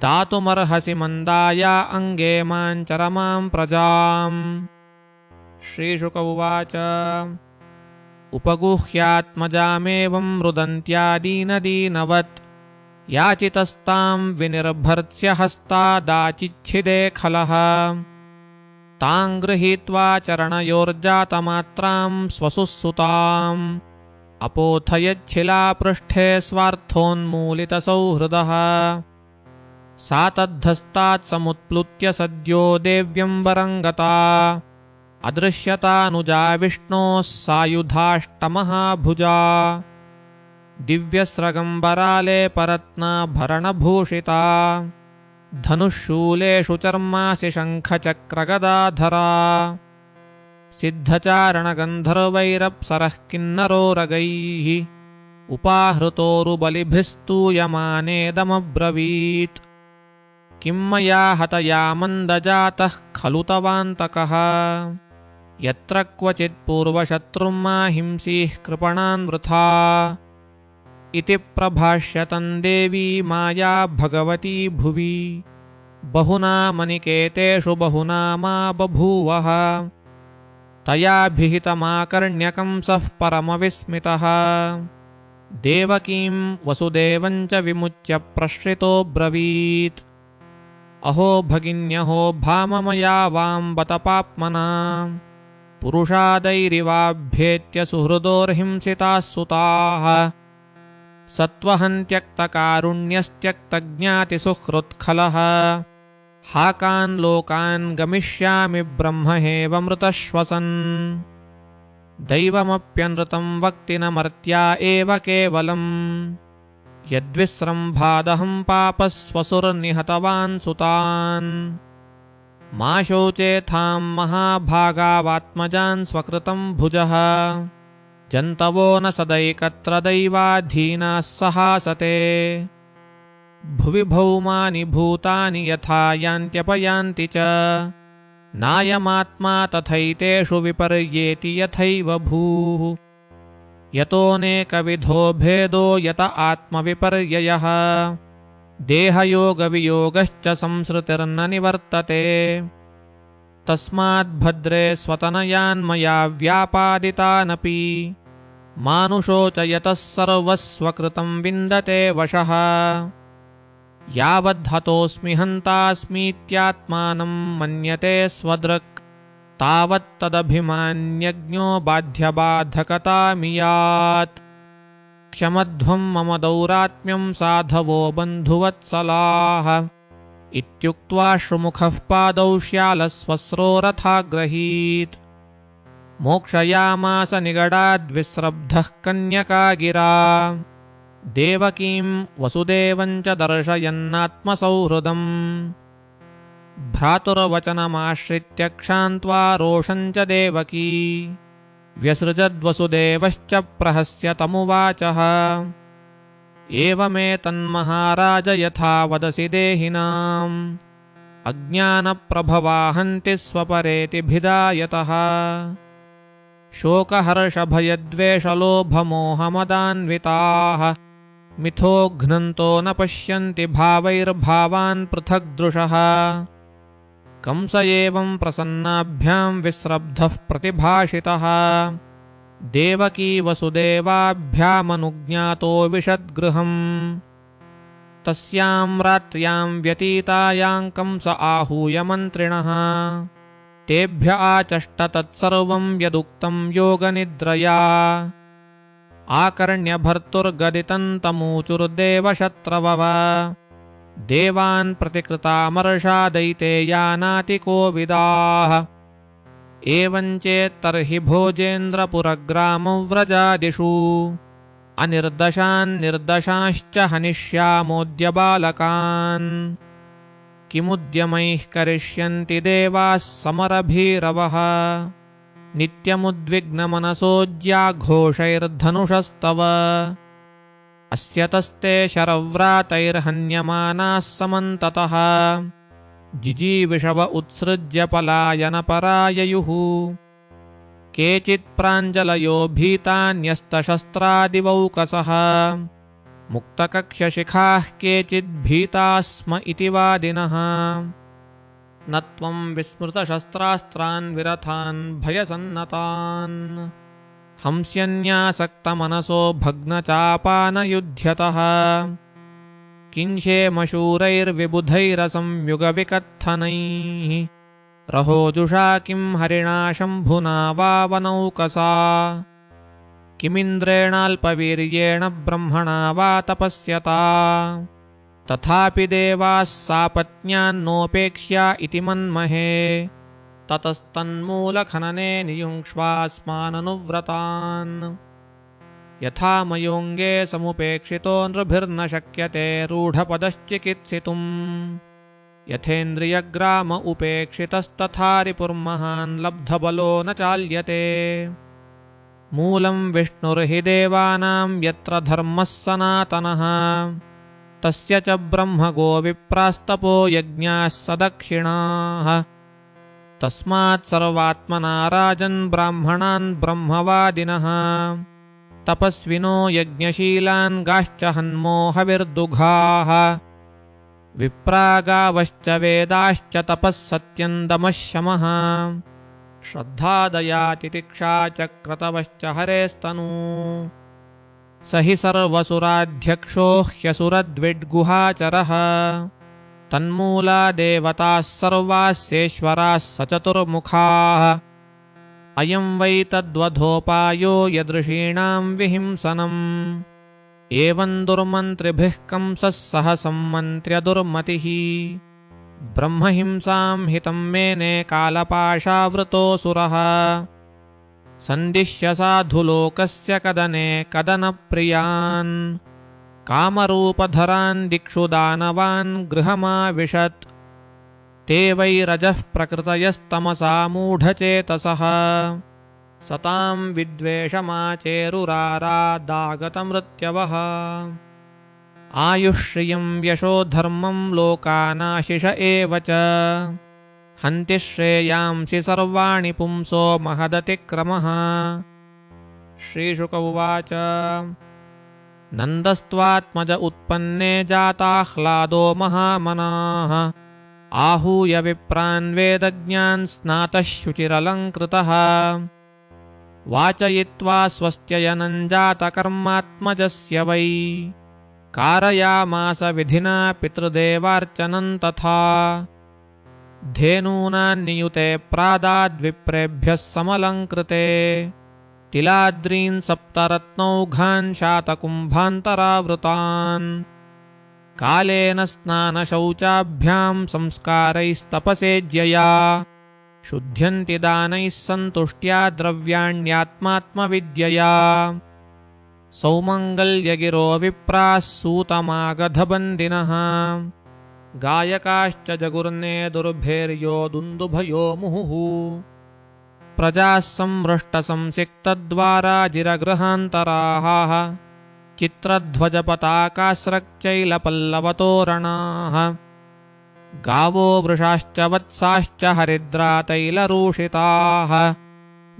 दातुमर्हसि मन्दाया अङ्गे मां चरमां प्रजाम्। श्रीशुक उवाच उपगुह्यात्मजामेवं रुदन्त्यादीनदीनवत् याचितस्तां विनिर्भर्त्स्य हस्तादाचिच्छिदे खलः तां गृहीत्वा चरणयोर्जातमात्रां स्वसुसुताम् अपोथयच्छिलापृष्ठे स्वार्थोन्मूलितसौहृदः सा तद्धस्तात् समुत्प्लुत्य सद्यो देव्यम्बरं गता अदृश्यतानुजा विष्णोः सायुधाष्टमहाभुजा दिव्यस्रगम्बरालेपरत्नाभरणभूषिता धनुःशूलेषु चर्मासि शङ्खचक्रगदाधरा सिद्धचारणगन्धर्वैरप्सरः किन्नरोरगैः उपाहृतोरुबलिभिस्तूयमानेदमब्रवीत् किं मया हतया मन्दजातः खलु तवान्तकः यत्र क्वचित् पूर्वशत्रुं माहिंसीः कृपणान् वृथा इति प्रभाष्यतं देवी माया भगवती भुवि बहुनामनिकेतेषु बहुनामा बभूवः तया भिहितमाकर्ण्यकं सः परमविस्मितः देवकीं वसुदेवं च विमुच्य प्रश्रितो ब्रवीत् अहो भगिन्यहो भाममया वां बत पाप्मना पुरुषादैरिवाभ्येत्य सुहृदोर्हिंसिताः सुताः सत्त्वहं त्यक्तकारुण्यस्त्यक्तज्ञातिसुहृत्खलः हाकान् लोकान् गमिष्यामि ब्रह्महेवमृतश्वसन् दैवमप्यनृतं वक्ति न मर्त्या एव केवलम् यद्विस्रम्भादहं पापस्वसुर्निहतवान् सुतान् मा शोचेथां महाभागावात्मजान् स्वकृतं भुजः जन्तवो न सदैकत्र दैवाधीनाः सहासते भुवि भौमानि भूतानि यथा यान्त्यपयान्ति च नायमात्मा तथैतेषु विपर्येति यथैव भूः यतोऽनेकविधो भेदो यत आत्मविपर्ययः देहयोगवियोगश्च संसृतिर्न निवर्तते तस्माद्भद्रे स्वतनयान्मया व्यापादितानपि मानुषो च यतः सर्वस्वकृतं विन्दते वशः यावद्धतोऽस्मि हन्तास्मीत्यात्मानं मन्यते स्वदृक् तावत्तदभिमान्यज्ञो बाध्यबाधकतामियात् क्षमध्वं मम दौरात्म्यं साधवो बन्धुवत्सलाः इत्युक्त्वा श्रुमुखः पादौ श्यालस्वस्रो रथाग्रहीत् मोक्षयामास निगडाद्विस्रब्धः कन्यकागिरा देवकीं वसुदेवं च दर्शयन्नात्मसौहृदम् भ्रातुर्वचनमाश्रित्य क्षान्त्वा रोषं च देवकी व्यसृजद्वसुदेवश्च प्रहस्य तमुवाचः एवमेतन्महाराज यथा वदसि देहिनाम् अज्ञानप्रभवाहन्ति स्वपरेतिभिदायतः शोकहर्षभयद्वेषलोभमोहमदान्विताः मिथो घ्नन्तो न पश्यन्ति भावैर्भावान् पृथग्दृशः कंस एवं प्रसन्नाभ्यां विस्रब्धः प्रतिभाषितः देवकी वसुदेवाभ्यामनुज्ञातो विशद्गृहम् तस्यां रात्र्यां व्यतीतायां कंस आहूय मन्त्रिणः तेभ्य आचष्ट तत्सर्वं यदुक्तं योगनिद्रया आकर्ण्य भर्तुर्गदितं तमूचुर्देवशत्रवः देवान् प्रतिकृतामर्षादैतेयानातिकोविदाः एवञ्चेत्तर्हि भोजेन्द्रपुरग्रामव्रजादिषु अनिर्दशान् निर्दशांश्च हनिष्यामोऽद्य बालकान् किमुद्यमैः करिष्यन्ति देवाः समरभीरवः नित्यमुद्विग्नमनसोऽज्याघोषैर्धनुषस्तव अस्य तस्ते शरव्रातैर्हन्यमानाः समन्ततः जिजीविषव उत्सृज्य पलायनपराययुः केचित् प्राञ्जलयो भीतान्यस्तशस्त्रादिवौकसः मुक्तकक्ष्यशिखाः केचिद्भीताः स्म इति वादिनः न त्वं विस्मृतशस्त्रास्त्रान् विरथान् भयसन्नतान् हंस्यन्यासक्तमनसो भग्नचापानयुध्यतः किंशेमशूरैर्विबुधैरसंयुगविकत्थनैः रहोजुषा किं हरिणा शम्भुना वा वनौकसा किमिन्द्रेणाल्पवीर्येण ब्रह्मणा वा तपस्यता तथापि देवाः सापत्न्यान्नोपेक्ष्या इति मन्महे ततस्तन्मूलखनने नियुङ्क्ष्वास्माननुव्रतान् यथा मयोऽङ्गे समुपेक्षितो नृभिर्न शक्यते रूढपदश्चिकित्सितुम् यथेन्द्रियग्राम उपेक्षितस्तथा रिपुर्महान् लब्धबलो न चाल्यते मूलं विष्णुर्हि देवानां यत्र धर्मः सनातनः तस्य च ब्रह्मगो विप्रास्तपो यज्ञाः सदक्षिणाः तस्मात् सर्वात्मना राजन् ब्राह्मणान् ब्रह्मवादिनः तपस्विनो यज्ञशीलान् गाश्च हन्मोहविर्दुघाः विप्रागावश्च वेदाश्च तपः सत्यं दमः शमः श्रद्धा दया तितिक्षा च क्रतवश्च हरेस्तनु स हि सर्वसुराध्यक्षो ह्यसुरद्विड्गुहाचरः तन्मूला देवताः सर्वास्येश्वराः स चतुर्मुखाः अयं वै तद्वधोपायो यदृषीणां विहिंसनम् एवं दुर्मन्त्रिभिः कंसः सह सम्मन्त्र्य दुर्मतिः ब्रह्महिंसां हितं मेने कालपाशावृतोऽसुरः सन्दिश्य साधुलोकस्य कदने कदनप्रियान् कामरूपधरान् दिक्षु दानवान् गृहमाविशत् ते वै रजः प्रकृतयस्तमसा मूढचेतसः सतां विद्वेषमाचेरुरारादागतमृत्यवः आयुश्रियं यशो धर्मं लोकानाशिष एव च हन्ति श्रेयांसि सर्वाणि पुंसो महदतिक्रमः। श्रीशुक उवाच नन्दस्त्वात्मज उत्पन्ने जाताह्लादो महामनाः आहूय विप्रान् वेदज्ञान् स्नातः शुचिरलङ्कृतः वाचयित्वा स्वस्त्ययनं जातकर्मात्मजस्य वै कारयामास विधिना पितृदेवार्चनं तथा धेनूनान्नियुते प्रादाद्विप्रेभ्यः समलङ्कृते तिलाद्रीन् सप्तरत्नौघान् शातकुम्भान्तरावृतान् कालेन स्नानशौचाभ्यां संस्कारैस्तपसेज्यया शुध्यन्ति दानैः सन्तुष्ट्या द्रव्याण्यात्मात्मविद्यया सौमङ्गल्यगिरो विप्राः सूतमागधबन्दिनः गायकाश्च जगुर्ने दुर्भेर्यो दुन्दुभयो मुहुः प्रजाः संहृष्टसंसिक्तद्वाराजिरगृहान्तराः चित्रध्वजपताकास्रक्चैलपल्लवतोरणाः गावो वृषाश्च वत्साश्च हरिद्रातैलरूषिताः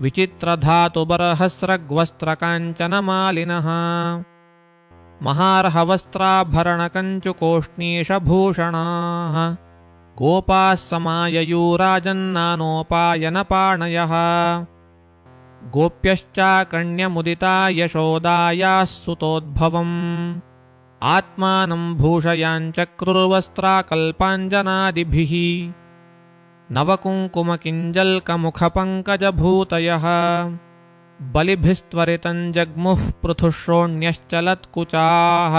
विचित्रधातुबर्हस्रग्वस्त्रकाञ्चनमालिनः महार्हवस्त्राभरणकञ्चुकोष्णीषभूषणाः गोपाः समाययूराजन्नानोपायनपाणयः गोप्यश्चाकण्यमुदिता यशोदायाः सुतोद्भवम् आत्मानं भूषयाञ्चक्रुर्वस्त्राकल्पाञ्जनादिभिः नवकुङ्कुमकिञ्जल्कमुखपङ्कजभूतयः बलिभिस्त्वरितं जग्मुः पृथुश्रोण्यश्चलत्कुचाः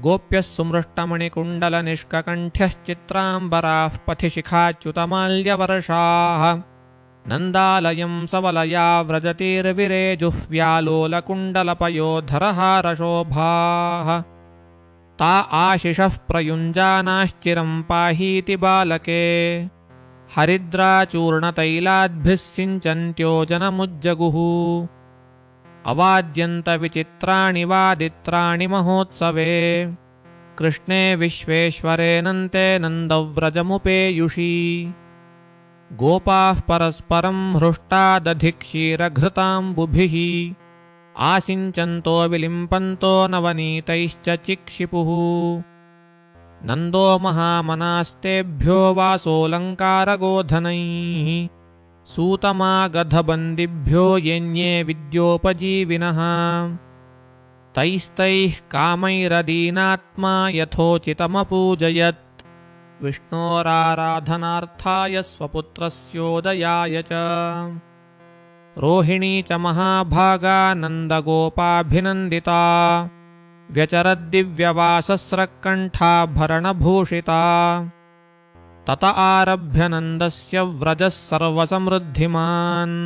गोप्यः सुमृष्टमणिकुण्डलनिष्ककण्ठ्यश्चित्राम्बराः पथिशिखाच्युतमाल्यवर्षाः नन्दालयं सवलया व्रजतीर्विरेजुह्व्यालोलकुण्डलपयोधरहारशोभाः ता आशिषः प्रयुञ्जानाश्चिरं पाहीति बालके हरिद्राचूर्णतैलाद्भिः सिञ्चन्त्यो जनमुज्जगुः अवाद्यन्तविचित्राणि वादित्राणि महोत्सवे कृष्णे विश्वेश्वरेऽनन्ते नन्दव्रजमुपेयुषी गोपाः परस्परं हृष्टा दधिक्षीरघृताम्बुभिः आसिञ्चन्तो विलिम्पन्तो नवनीतैश्च चिक्षिपुः नन्दो महामनास्तेभ्यो वासोऽलङ्कारगोधनैः सूतमागधबन्दिभ्यो येन्ये विद्योपजीविनः तैस्तैः कामैरदीनात्मा यथोचितमपूजयत् विष्णोराराधनार्थाय स्वपुत्रस्योदयाय च रोहिणी च महाभागा नन्दगोपाभिनन्दिता व्यचरद्दिव्यवासस्रक्कण्ठाभरणभूषिता तत आरभ्य नन्दस्य व्रजः सर्वसमृद्धिमान्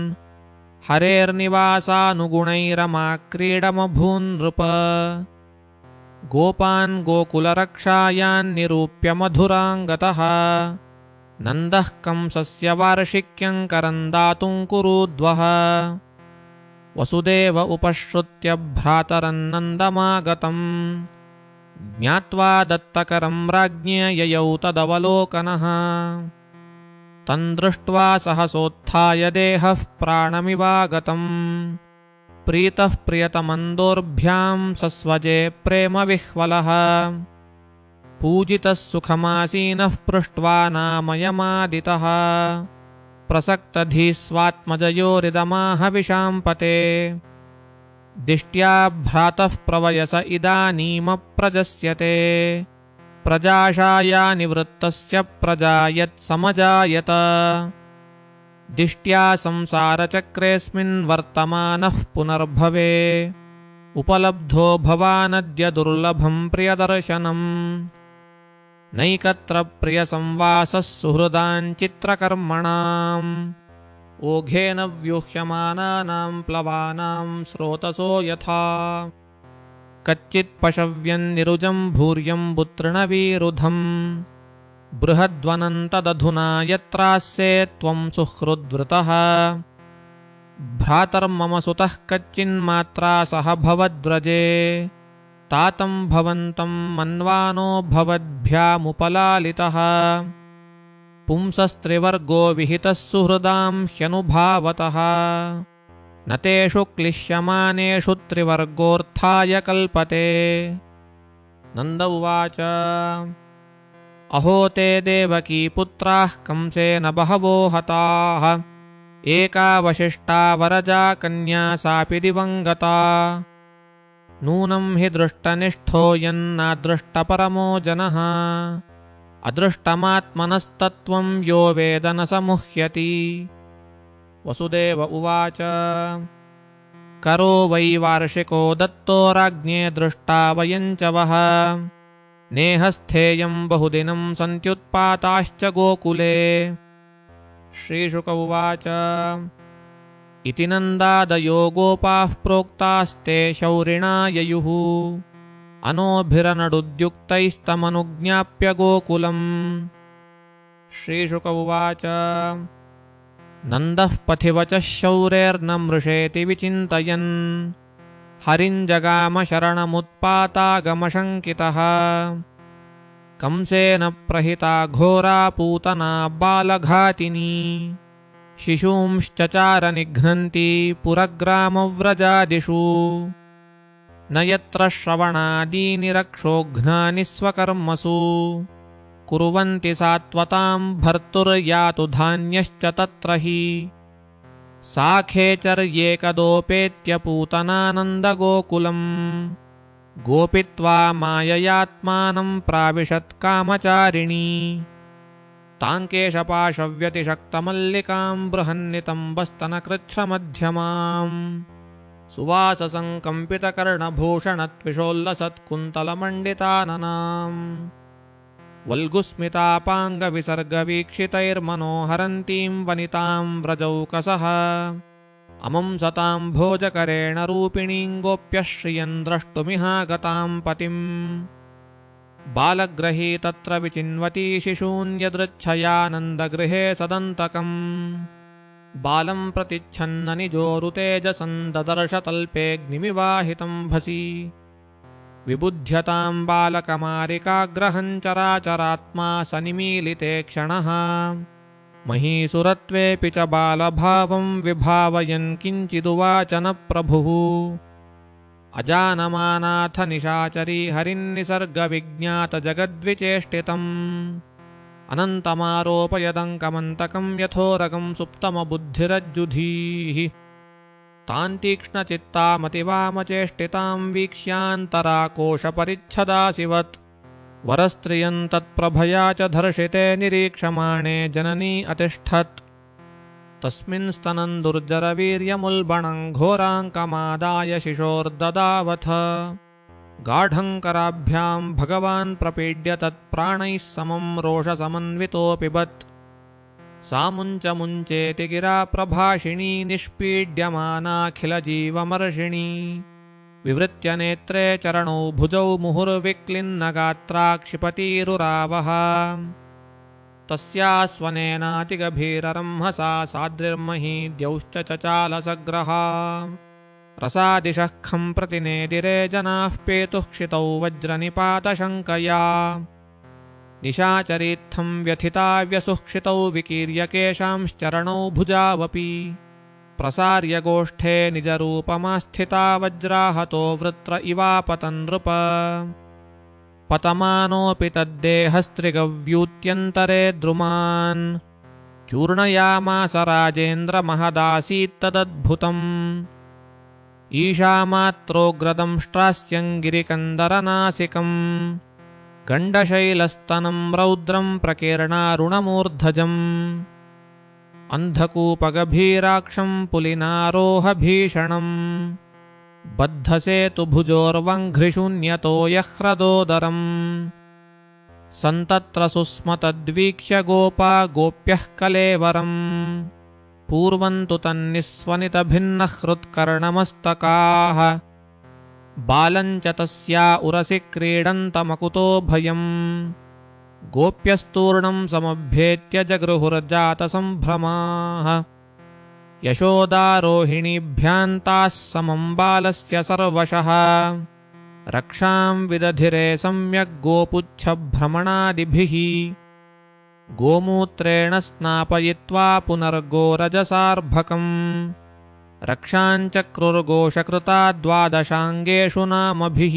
हरेर्निवासानुगुणैरमाक्रीडमभून्नृप गोपान् गोकुलरक्षायान्निरूप्य मधुराङ्गतः नन्दः कंसस्य वार्षिक्यं करं दातुं कुरुद्वः वसुदेव उपश्रुत्य भ्रातरन्नन्दमागतम् ज्ञात्वा दत्तकरं राज्ञे ययौ तदवलोकनः तन्दृष्ट्वा सहसोत्थाय देहः प्राणमिवागतम् प्रीतः प्रियतमन्दोर्भ्यां सस्वजे प्रेमविह्वलः पूजितः सुखमासीनः पृष्ट्वा नामयमादितः प्रसक्तधीः स्वात्मजयोरिदमाह विशाम्पते दिष्ट्या भ्रातः प्रवयस इदानीमप्रजस्यते प्रजाशाया निवृत्तस्य प्रजायत्समजायत दिष्ट्या संसारचक्रेऽस्मिन् वर्तमानः पुनर्भवे उपलब्धो भवानद्य दुर्लभं प्रियदर्शनम् नैकत्र प्रियसंवासः सुहृदाञ्चित्रकर्मणाम् ओघेन व्यूह्यमानानां प्लवानां स्रोतसो यथा कच्चित् पशव्यन्निरुजं भूर्यम्बुतृणवीरुधम् बृहद्वनन्तदधुना यत्रास्ये त्वं सुहृद्वृतः भ्रातर्मम सुतः कच्चिन्मात्रा सह भवद्व्रजे तातं भवन्तं मन्वानो भवद्भ्यामुपलालितः पुंसस्त्रिवर्गो विहितः सुहृदां ह्यनुभावतः न तेषु क्लिश्यमानेषु त्रिवर्गोऽर्थाय कल्पते नन्द उवाच अहो ते देवकी पुत्राः कंसेन बहवो हताः एका वशिष्ठा वरजा कन्या सापि दिवङ्गता नूनं हि दृष्टनिष्ठो यन्नादृष्टपरमो जनः अदृष्टमात्मनस्तत्त्वं यो वेद न समुह्यति वसुदेव उवाच करो वै वार्षिको दत्तो राज्ञे दृष्टा वयं च वः नेहस्थेयं बहुदिनं सन्त्युत्पाताश्च गोकुले श्रीशुक उवाच इति नन्दादयो गोपाः प्रोक्तास्ते शौरिणा ययुः अनोभिरनडुद्युक्तैस्तमनुज्ञाप्य गोकुलम् श्रीशुक उवाच नन्दः पथिवचः शौरेर्न मृषेति विचिन्तयन् हरिञ्जगाम शरणमुत्पातागमशङ्कितः कंसेन प्रहिता घोरा पूतना बालघातिनी शिशूंश्चचार निघ्नन्ति पुरग्रामव्रजादिषु न यत्र श्रवणादीनि रक्षोघ्नानि स्वकर्मसु कुर्वन्ति सात्वतां भर्तुर्यातु धान्यश्च तत्र हि सा खेचर्येकदोपेत्य पूतनानन्दगोकुलम् गोपित्वा माययात्मानं प्राविशत् कामचारिणी ताङ्केशपाशव्यतिशक्तमल्लिकां बृहन्नितम्बस्तनकृच्छ्रमध्यमाम् सुवाससङ्कम्पितकर्णभूषणत्विषोल्लसत्कुन्तलमण्डिताननाम् वल्गुस्मितापाङ्गविसर्गवीक्षितैर्मनोहरन्तीं वनितां व्रजौकसः अमं सतां भोजकरेण रूपिणीं गोप्यः श्रियं द्रष्टुमिहागतां पतिम् बालग्रही तत्र विचिन्वती शिशून् यदृच्छयानन्दगृहे सदन्तकम् बालं प्रतिच्छन्न निजोरुतेजसं ददर्शतल्पेऽग्निमिवाहितं भसि विबुध्यतां बालकमारिकाग्रहं चराचरात्मा सनिमीलिते क्षणः महीसुरत्वेऽपि च बालभावं विभावयन् किञ्चिदुवाच न प्रभुः अजानमानाथ निशाचरी हरिन्निसर्गविज्ञातजगद्विचेष्टितम् अनन्तमारोपयदङ्कमन्तकं यथोरगं सुप्तमबुद्धिरज्जुधीः तां तीक्ष्णचित्तामतिवामचेष्टितां वीक्ष्यान्तराकोशपरिच्छदासिवत् वरस्त्रियं तत्प्रभया च धर्षिते निरीक्षमाणे जननी अतिष्ठत् तस्मिन् स्तनं दुर्जरवीर्यमुल्बणं घोराङ्कमादाय शिशोर्ददावथ गाढङ्कराभ्यां भगवान् प्रपीड्य तत्प्राणैः समं रोषसमन्वितोऽपिबत् सा मुञ्च मुञ्चेति गिरा प्रभाषिणी निष्पीड्यमानाखिलजीवमर्षिणी विवृत्य नेत्रे चरणौ भुजौ मुहुर्विक्लिन्नगात्रा क्षिपतीरुरावः तस्यास्वनेनातिगभीररंहसा साद्रिर्मही द्यौश्च चचालसग्रहा रसादिशः खं प्रति नेदिरे जनाः पेतुः क्षितौ वज्रनिपातशङ्कया निशाचरीत्थं व्यथिता व्यसुक्षितौ विकीर्यकेशांश्चरणौ भुजावपि प्रसार्य गोष्ठे निजरूपमास्थिता वज्राहतो वृत्र इवापतन् नृप पतमानोऽपि तद्देहस्त्रिगव्यूत्यन्तरे द्रुमान् चूर्णयामास राजेन्द्र महदासीत्तदद्भुतम् ईशामात्रोग्रदंष्ट्रास्यं गिरिकन्दरनासिकम् गण्डशैलस्तनं रौद्रं प्रकीर्णारुणमूर्धजम् अन्धकूपगभीराक्षं पुलिनारोहभीषणम् बद्धसेतुभुजोर्वङ्घ्रिशून्यतो यह्रदोदरम् सन्तत्र सुस्मतद्वीक्ष्य गोपा गोप्यः कलेवरम् पूर्वन्तु तन्निस्वनितभिन्नहृत्कर्णमस्तकाः बालञ्च तस्या उरसि क्रीडन्तमकुतो भयम् गोप्यस्तूर्णं समभ्येत्य जगृहुर्जातसम्भ्रमाः यशोदारोहिणीभ्यां ताः समं बालस्य सर्वशः रक्षां विदधिरे सम्यग् गोपुच्छभ्रमणादिभिः गोमूत्रेण स्नापयित्वा पुनर्गोरजसार्भकम् रक्षाञ्चक्रुर्घोषकृता द्वादशाङ्गेषु नामभिः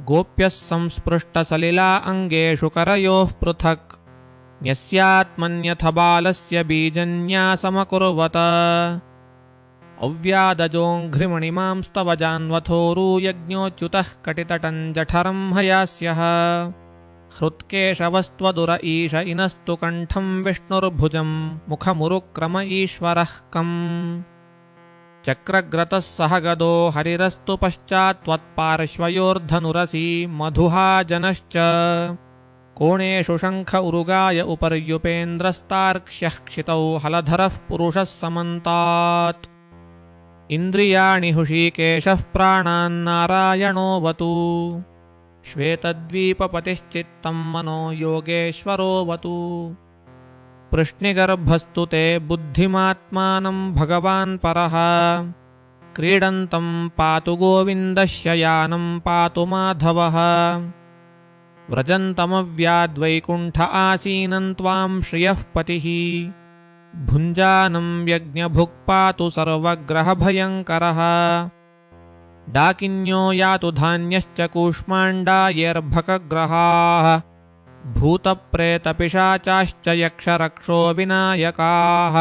गोप्यः संस्पृष्टसलिला अङ्गेषु करयोः पृथक् न्यस्यात्मन्यथ बालस्य बीजन्यासमकुर्वत अव्यादजोऽङ्घ्रिमणिमांस्तव जान्वथोरूयज्ञोच्युतः कटितटं जठरं हयास्यः हृत्केशवस्त्वदुर ईश इनस्तु कण्ठं विष्णुर्भुजं मुखमुरुक्रम ईश्वरः कम् चक्रग्रतः सह गदो हरिरस्तु पश्चात्त्वत्पार्श्वयोर्धनुरसि मधुहाजनश्च कोणेषु शङ्ख उरुगाय उपर्युपेन्द्रस्तार्क्ष्यः क्षितौ हलधरः पुरुषः समन्तात् इन्द्रियाणि हृषीकेशः प्राणान्नारायणोऽवतु श्वेतद्वीपपतिश्चित्तं मनो योगेश्वरोऽवतु पृश्निगर्भस्तु ते बुद्धिमात्मानं भगवान् परः क्रीडन्तं पातु गोविन्दशयानं पातु माधवः व्रजन्तमव्याद्वैकुण्ठ आसीनं त्वां श्रियः पतिः भुञ्जानं यज्ञभुक् पातु सर्वग्रहभयङ्करः डाकिन्यो यातु धान्यश्च कूष्माण्डायैर्भकग्रहाः भूतप्रेतपिशाचाश्च यक्षरक्षो विनायकाः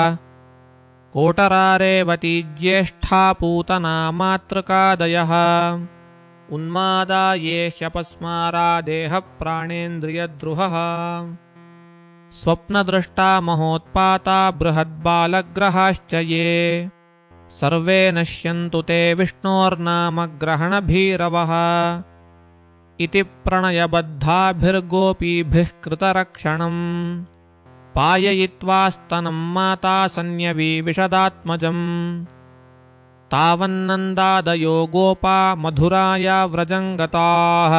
कोटरारेवती ज्येष्ठा पूतना मातृकादयः उन्मादा ये ह्यपस्मारादेह प्राणेन्द्रियद्रुहः स्वप्नदृष्टा महोत्पाता बृहद्बालग्रहाश्च ये सर्वे नश्यन्तु ते विष्णोर्नामग्रहणभीरवः इति प्रणयबद्धाभिर्गोपीभिः कृतरक्षणम् पाययित्वा स्तनं माता सन्यवीविशदात्मजम् तावन्नन्दादयो गोपा मधुराया व्रजङ्गताः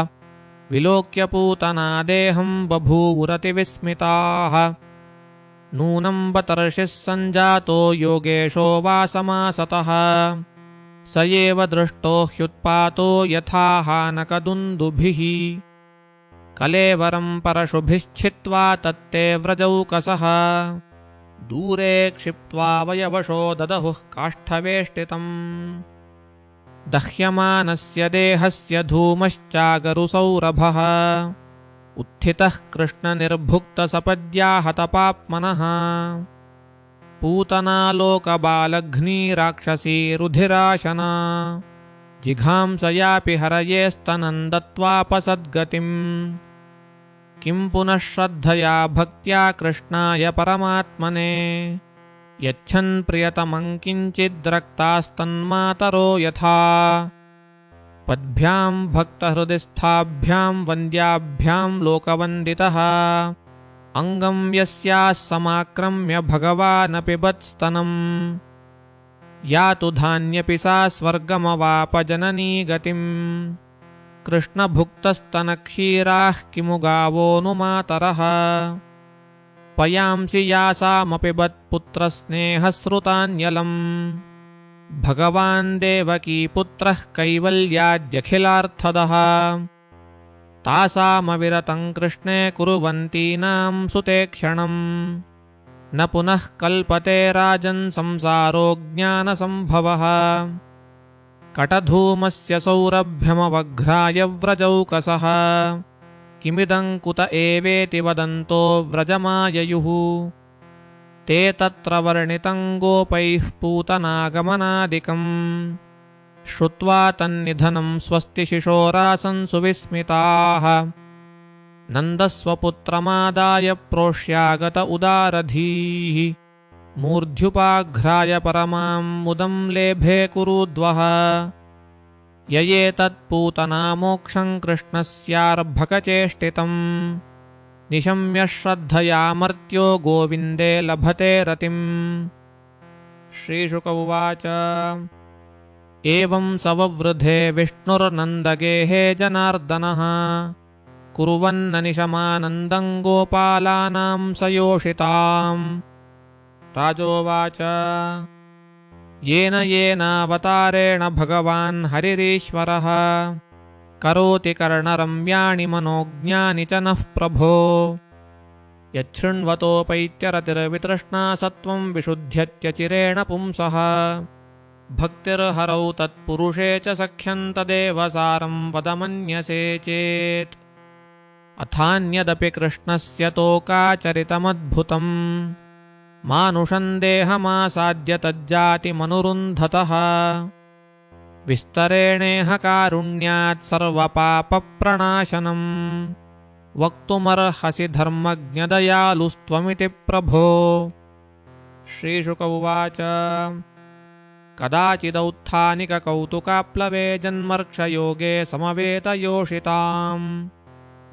विलोक्य पूतना देहं बभूवुरतिविस्मिताः नूनं बतर्षिः सञ्जातो योगेशो वासमासतः स एव दृष्टो ह्युत्पातो यथा हानकदुन्दुभिः कलेवरं परशुभिश्छित्त्वा तत्ते व्रजौकसः दूरे क्षिप्त्वा वयवशो ददहुः काष्ठवेष्टितम् दह्यमानस्य देहस्य धूमश्चागरुसौरभः उत्थितः कृष्णनिर्भुक्तसपद्याहतपाप्मनः पूतनालोकबालघ्नी राक्षसी रुधिराशना जिघांसयापि हरयेस्तनं दत्त्वापसद्गतिम् किं पुनः श्रद्धया भक्त्या कृष्णाय परमात्मने यच्छन् प्रियतमं किञ्चिद्रक्तास्तन्मातरो यथा पद्भ्यां भक्तहृदिस्थाभ्यां वन्द्याभ्यां लोकवन्दितः अङ्गं यस्याः समाक्रम्य भगवानपि बत्स्तनम् यातु धान्यपि सा स्वर्गमवाप जननी गतिम् कृष्णभुक्तस्तनक्षीराः किमु गावो नु मातरः पयांसि यासामपि बत्पुत्रस्नेहश्रुतान्यलम् भगवान् देवकीपुत्रः कैवल्याद्यखिलार्थदः तासामविरतं कृष्णे कुर्वन्तीनां सुते क्षणम् न पुनः कल्पते राजन् संसारो ज्ञानसम्भवः कटधूमस्य सौरभ्यमवघ्राय व्रजौकसः किमिदं कुत एवेति वदन्तो व्रजमाययुः ते तत्र वर्णितं गोपैः पूतनागमनादिकम् श्रुत्वा तन्निधनं स्वस्ति शिशोरासन् सुविस्मिताः। नन्दस्वपुत्रमादाय प्रोष्यागत उदारधीः मूर्ध्युपाघ्राय परमां मुदं लेभे कुरुद्वः। य एतत्पूतना मोक्षं कृष्णस्यार्भकचेष्टितम् निशम्य श्रद्धया मर्त्यो गोविन्दे लभते रतिम्। श्रीशुक उवाच एवं सववृधे विष्णुर्नन्दगेहे जनार्दनः कुर्वन्ननिशमानन्दं गोपालानां सयोषिताम्। राजोवाच येन येनावतारेण भगवान् हरिरीश्वरः करोति कर्णरम्याणि मनोज्ञानि च नः प्रभो। यच्छृण्वतोपैत्यरतिर्वितृष्णा सत्त्वं विशुध्यत्यचिरेण पुंसः भक्तिर्हरौ तत्पुरुषे च सख्यं तदेव सारं वदमन्यसे चेत्। अथान्यदपि कृष्णस्य तोकाचरितमद्भुतम् मानुषं देहमासाद्य तज्जातिमनुरुन्धतः विस्तरेणेह कारुण्यात् सर्वपापप्रणाशनम् वक्तुमर्हसि धर्मज्ञदयालुस्त्वमिति प्रभो। श्रीशुक उवाच कदाचिदौत्थानिककौतुकाप्लवे जन्मर्क्षयोगे समवेतयोषिताम्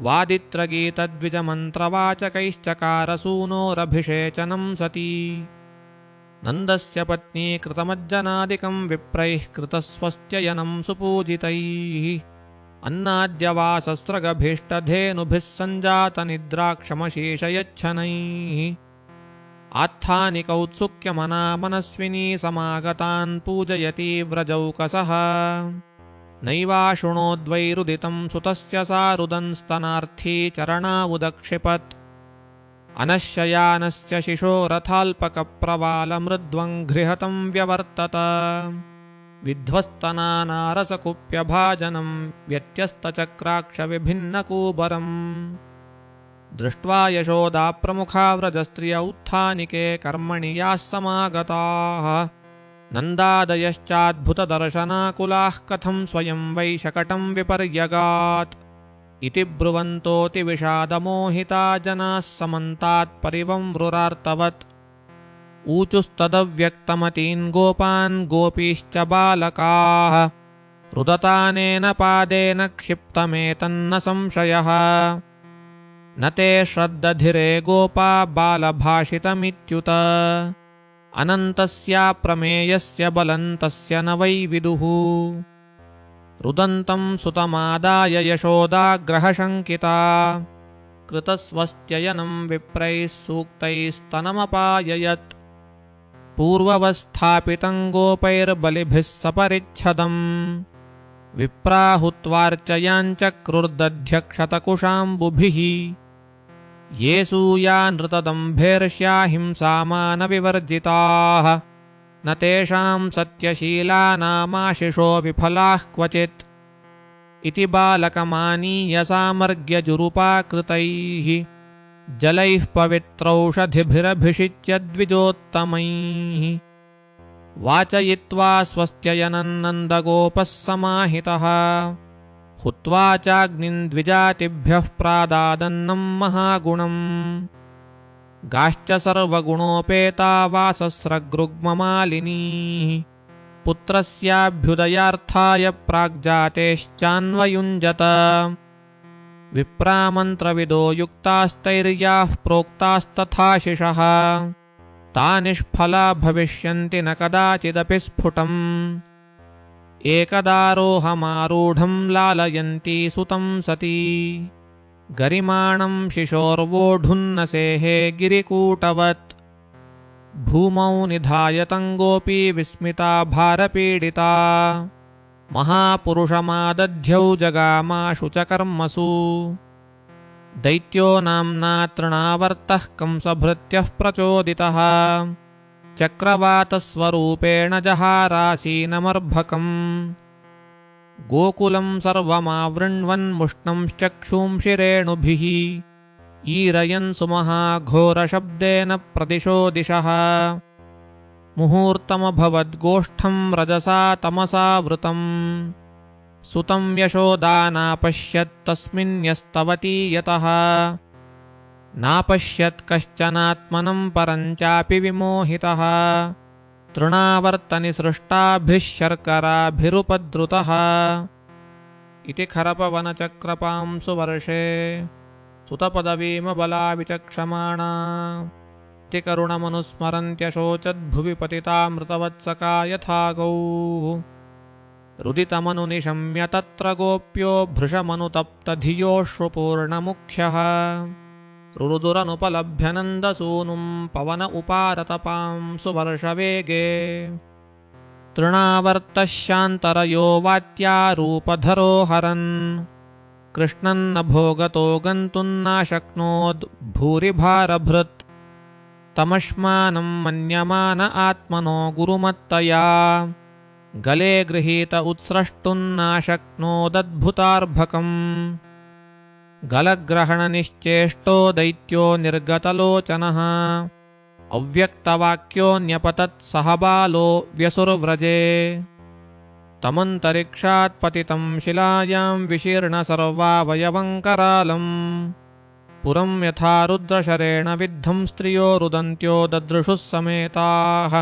वादित्रगीतद्विजमन्त्रवाचकैश्चकारसूनोरभिषेचनं सती। नन्दस्य पत्नी कृतमज्जनादिकं विप्रैः कृतस्वस्त्ययनं सुपूजितैः अन्नाद्यवासस्रगभीष्टधेनुभिः सञ्जातनिद्राक्षमशेषयच्छनैः। आत्थानिकौत्सुक्यमना मनस्विनी समागतान् पूजयति व्रजौकसः नैवाशृणोद्वैरुदितं सुतस्य सा रुदन्स्तनार्थी चरणावुदक्षिपत्। अनश्ययानस्य शिशोरथाल्पकप्रवालमृद्वङ्घ्रिहतं व्यवर्तत विध्वस्तनानारसकुप्यभाजनं व्यत्यस्तचक्राक्षविभिन्नकूबरम्। दृष्ट्वा यशोदा प्रमुखा व्रजस्त्रिय उत्थानिके कर्मणि याः समागताः नन्दादयश्चाद्भुतदर्शनाकुलाः कथं स्वयं वै शकटं विपर्यगात् इति ब्रुवन्तोऽतिविषादमोहिता जनाः समन्तात् परिवंवृरार्तवत्। ऊचुस्तदव्यक्तमतीन् गोपान् गोपीश्च बालकाः रुदतानेन पादेन क्षिप्तमेतन्न संशयः। न ते श्रद्दधिरे गोपा बालभाषितमित्युत अनन्तस्याप्रमेयस्य बलन्तस्य न वै विदुः। रुदन्तं सुतमादाय यशोदाग्रहशङ्किता कृतस्वस्त्ययनं विप्रैः सूक्तैस्तनमपाययत्। पूर्ववस्थापितं गोपैर्बलिभिः सपरिच्छदम् विप्राहुत्वार्चयाञ्चक्रुर्दध्यक्षतकुशाम्बुभिः। ये सूया नृतदम्भेर्ष्या हिंसामानविवर्जिताः न तेषां सत्यशीलानामाशिषो विफलाः क्वचित्। इति बालकमानीय सामर्ग्यजुरुपाकृतैः जलैः पवित्रौषधिभिरभिषिच्य द्विजोत्तमैः। वाचयित्वा स्वस्त्ययनं नन्दगोपः समाहितः हुत्वा चाग्निं द्विजातिभ्यः प्रादादन्नं महागुणम्। गाश्च सर्वगुणोपेता वासस्रगृग्ममालिनीः पुत्रस्याभ्युदयार्थाय प्राग्जातेश्चान्वयुञ्जत। विप्रामन्त्रविदो युक्तास्तैर्याः प्रोक्तास्तथाशिषः ता निष्फला भविष्यन्ति न कदाचिदपि स्फुटम्। एकदारोहमारूढं लालयन्ती सुतं सती गरिमाणं शिशोर्वोढुन्नसेहे गिरिकूटवत्। भूमौ निधायतं गोपी विस्मिता भारपीडिता महापुरुषमादध्यौ जगामाशु च कर्मसु। दैत्यो नाम्ना तृणावर्तः कंसभृत्यः प्रचोदितः चक्रवातस्वरूपेण जहारासीनमर्भकम्। गोकुलं सर्वमावृण्वन्मुष्णंश्चक्षूंषि रेणुभिः ईरयन् सुमहाघोरशब्देन प्रदिशो दिशः। मुहूर्तमभवद्गोष्ठं रजसा तमसा वृतम् सुतं यशोदा नापश्यत् तस्मिन्यस्तवती यतः नापश्यत् कश्चनात्मनं परञ्चापि विमोहितः तृणावर्तनिसृष्टाभिः शर्कराभिरुपद्रुतः इति खरपवनचक्रपांसुवर्षे सुतपदवीमबलाविचक्षमाणा इति करुणमनुस्मरन्त्यशोचद्भुवि पतितामृतवत्सका यथा गौः रुदितमनुनिशम्य तत्र गोप्यो भृशमनुतप्तधियोऽश्रुपूर्णमुख्यः रुरुदुरनुपलभ्य नन्दसूनुं पवन उपारतपांसुवर्षवेगे तृणावर्तः शान्तरयो वात्यारूपधरो हरन् कृष्णन्न भोगतो गन्तुं नाशक्नोद् भूरिभारभृत् तमश्मानं मन्यमान आत्मनो गुरुमत्तया गले गृहीत उत्स्रष्टुं नाशक्नोदद्भुतार्भकम् गलग्रहणनिश्चेष्टो दैत्यो निर्गतलोचनः अव्यक्तवाक्योऽन्यपतत् सह बालो व्यसुर्व्रजे तमन्तरिक्षात् पतितं शिलायां विशीर्णसर्वावयवङ्करालम् पुरं यथा रुद्रशरेण विद्धं स्त्रियो रुदन्त्यो ददृशुः समेताः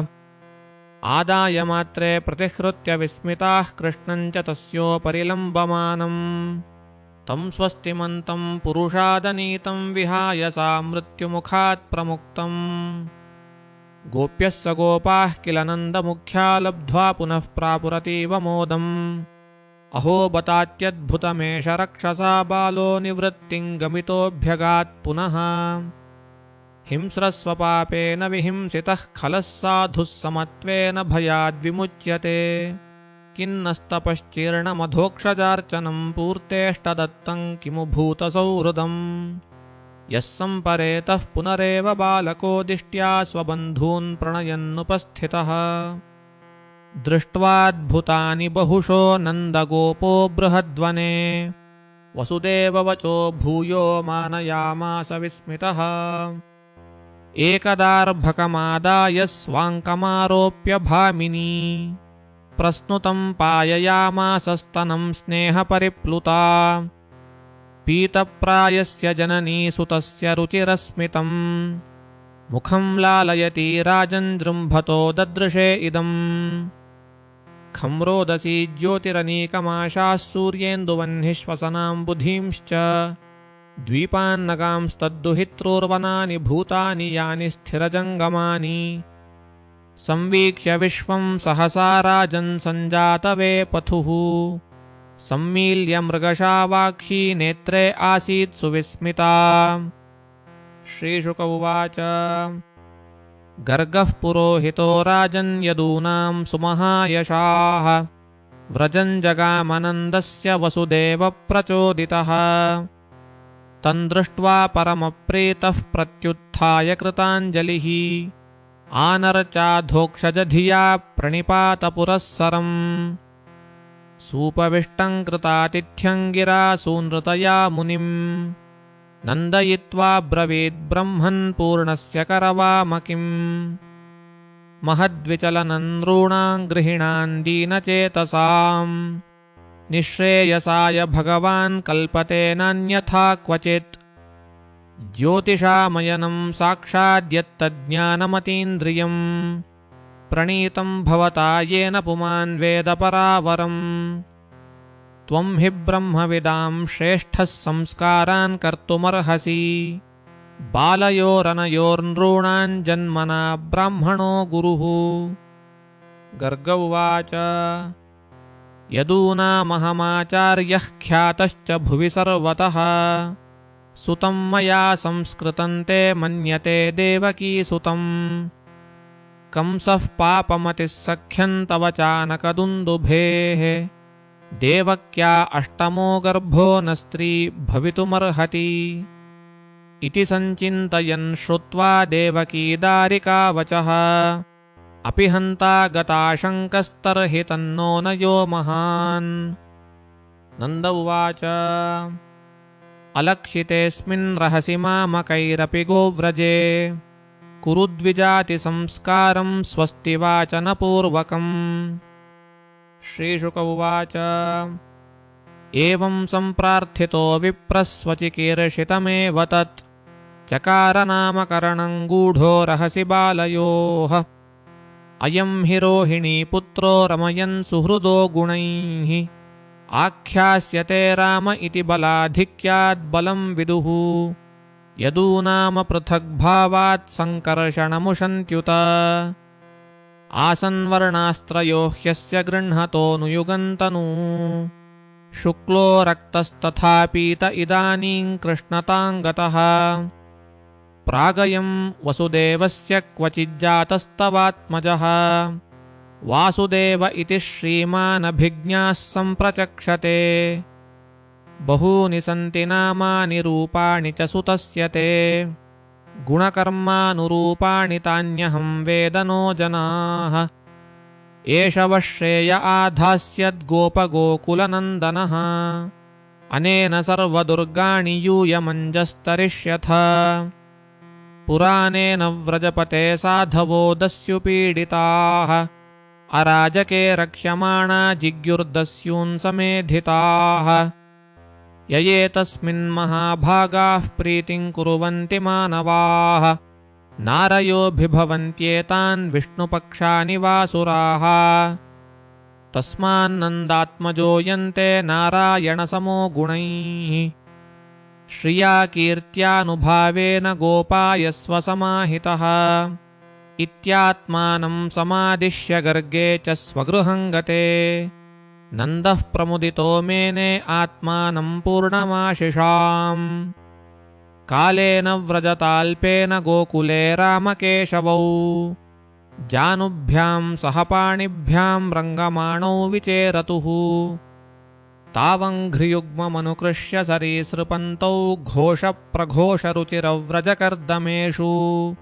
आदाय मात्रे प्रतिहृत्य विस्मिताः कृष्णं च तस्योपरिलम्बमानम् तं स्वस्तिमन्तं पुरुषादनीतं विहाय सा मृत्युमुखात् प्रमुक्तम् गोप्यः स गोपाः किल नन्दमुख्या लब्ध्वा पुनः प्रापुरतीव मोदम् अहो बतात्यद्भुतमेष रक्षसा बालो निवृत्तिं गमितोऽभ्यगात् पुनः हिंस्रस्वपापेन विहिंसितः खलः साधुः समत्वेन भयाद्विमुच्यते किन्नस्तपश्चीर्णमधोक्षजार्चनं पूर्तेष्टदत्तं किमु भूतसौहृदम् यः सम्परेतः पुनरेव बालको दिष्ट्या स्वबन्धून् प्रणयन्नुपस्थितः दृष्ट्वाद्भुतानि बहुशो नन्दगोपो बृहद्वने वसुदेववचो भूयो मानयामास विस्मितः एकदार्भकमादाय स्वाङ्कमारोप्य भामिनी प्रस्नुतं पाययामासस्तनं स्नेहपरिप्लुता पीतप्रायस्य जननी सुतस्य रुचिरस्मितम् मुखं लालयति राजन् जृम्भतो ददृशे इदम् खम्रोदसी ज्योतिरनीकमाशाः सूर्येन्दुवह्निश्वसनाम्बुधींश्च द्वीपान्नगांस्तद्दुहितॄर्वनानि भूतानि यानि स्थिरजङ्गमानि संवीक्ष्य विश्वं सहसा राजन् सञ्जातवेपथुः सम्मील्य मृगशावाक्षी नेत्रे आसीत् सुविस्मिता श्रीशुक उवाच गर्गः पुरोहितो राजन् यदूनां सुमहायशाः व्रजन् जगामनन्दस्य वसुदेवप्रचोदितः तं दृष्ट्वा परमप्रीतः प्रत्युत्थाय कृताञ्जलिः आनर्चाधोक्षजधिया प्रणिपातपुरःसरम् सूपविष्टं कृतातिथ्यं गिरा सूनृतया मुनिम् नन्दयित्वा ब्रवीद्ब्रह्मन् पूर्णस्य करवामकिम् महद्विचलनं नॄणां गृहिणान् दीनचेतसाम् निःश्रेयसाय भगवान् कल्पते नान्यथा क्वचित् ज्योतिषामयनं साक्षाद्यत्तज्ज्ञानमतीन्द्रियम् प्रणीतं भवता येन पुमान् वेदपरावरम् त्वं हि ब्रह्मविदां श्रेष्ठः संस्कारान् कर्तुमर्हसि बालयोरनयोर्नॄणां जन्मना ब्राह्मणो गुरुः गर्ग उवाच यदूनामहमाचार्यः ख्यातश्च भुवि सर्वतः सुतं मया संस्कृतं ते मन्यते देवकीसुतम् कंसः पापमतिः सख्यं तव चानकदुन्दुभेः देवक्या अष्टमो गर्भो न स्त्री भवितुमर्हति इति सञ्चिन्तयन् श्रुत्वा देवकी दारिकावचः अपि हन्ता गताशङ्कस्तर्हि तन्नो न यो महान् नन्द उवाच अलक्षितेऽस्मिन् रहसि मामकैरपि गोव्रजे कुरुद्विजातिसंस्कारं स्वस्ति वाचनपूर्वकम्। श्रीशुक उवाच एवं सम्प्रार्थितो विप्रस्वचिकीर्षितमेव तत् चकारनामकरणं गूढो रहसि बालयोः। अयं हि रोहिणीपुत्रो रमयन् सुहृदो गुणैः आख्यास्यते राम इति बलाधिक्याद्बलं विदुः। यदूनाम पृथग्भावात् सङ्कर्षणमुशन्त्युत आसन्वर्णास्त्रयो ह्यस्य गृह्णतोऽनुयुगन्तनु। शुक्लो रक्तस्तथा पीत इदानीं कृष्णताङ्गतः प्रागयं वसुदेवस्य क्वचिज्जातस्तवात्मजः। वासुदेव इति श्रीमानभिज्ञाः सम्प्रचक्षते बहूनि सन्ति नामानि रूपाणि च सुतस्य ते। गुणकर्मानुरूपाणि तान्यहं वेद नो जनाः। एष वः श्रेय आधास्यद्गोपगोकुलनन्दनः अनेन सर्वदुर्गाणि यूयमञ्जस्तरिष्यथ। पुराणेन व्रजपते साधवो दस्युपीडिताः अराजके रक्ष्यमाणा जिग्युर्दस्यून् समेधिताः। ययेतस्मिन्महाभागाः प्रीतिं कुर्वन्ति मानवाः नारयोऽभिभवन्त्येतान् विष्णुपक्षानि वासुराः। तस्मान्नन्दात्मजो यन्ते नारायणसमो गुणैः श्रिया कीर्त्यानुभावेन गोपायस्व समाहितः। इत्यात्मानं समादिश्य गर्गे च स्वगृहं गते नन्दः प्रमुदितो मेने आत्मानं पूर्णमाशिषाम्। कालेन व्रजताल्पेन गोकुले रामकेशवौ जानुभ्यां सह पाणिभ्यां रङ्गमाणौ विचेरतुः। तावङ्घ्रियुग्ममनुकृष्य सरीसृपन्तौ घोषप्रघोषरुचिरव्रजकर्दमेषु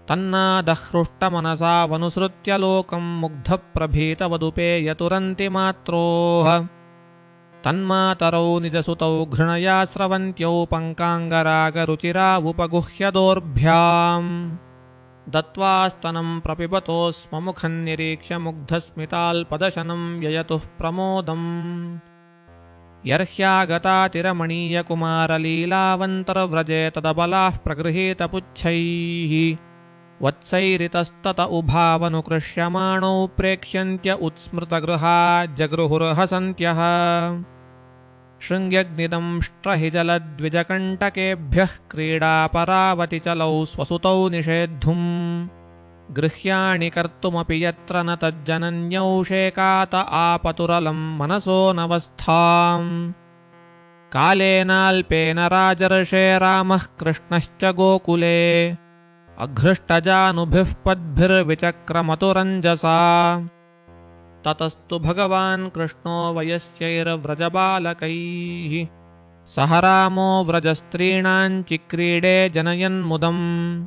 तन्नादहृष्टमनसा वनुसृत्य लोकं मुग्धप्रभीतवदुपेयतुरन्ति मात्रोः। तन्मातरौ निजसुतौ घृणया स्रवन्त्यौ पङ्काङ्गरागरुचिरावुपगुह्यदोर्भ्याम् दत्त्वा स्तनं प्रपिबतो स्म मुखं निरीक्ष्य मुग्धस्मिताल्पदशनं ययतुः प्रमोदम्। यर्ह्यागतातिरमणीयकुमारलीलावन्तर्व्रजे तदबलाः प्रगृहीतपुच्छैः वत्सैरितस्तत उभावनुकृष्यमाणौ प्रेक्ष्यन्त्य उत्स्मृतगृहा जगृहुर्हसन्त्यः। शृङ्ग्यग्निदंष्ट्रहि जलद्विजकण्टकेभ्यः क्रीडापरावतिचलौ स्वसुतौ निषेद्धुम् गृह्याणि कर्तुमपि यत्र न तज्जनन्यौ शेकात आपतुरलं मनसो नवस्थाम्। कालेनाल्पेन राजर्षे रामः कृष्णश्च गोकुले अघृष्टजानुभिः पद्भिर्विचक्रमतुरञ्जसा। ततस्तु भगवान् कृष्णो वयस्यैर्व्रजबालकैः सह रामो व्रजस्त्रीणां चिक्रीडे जनयन्मुदम्।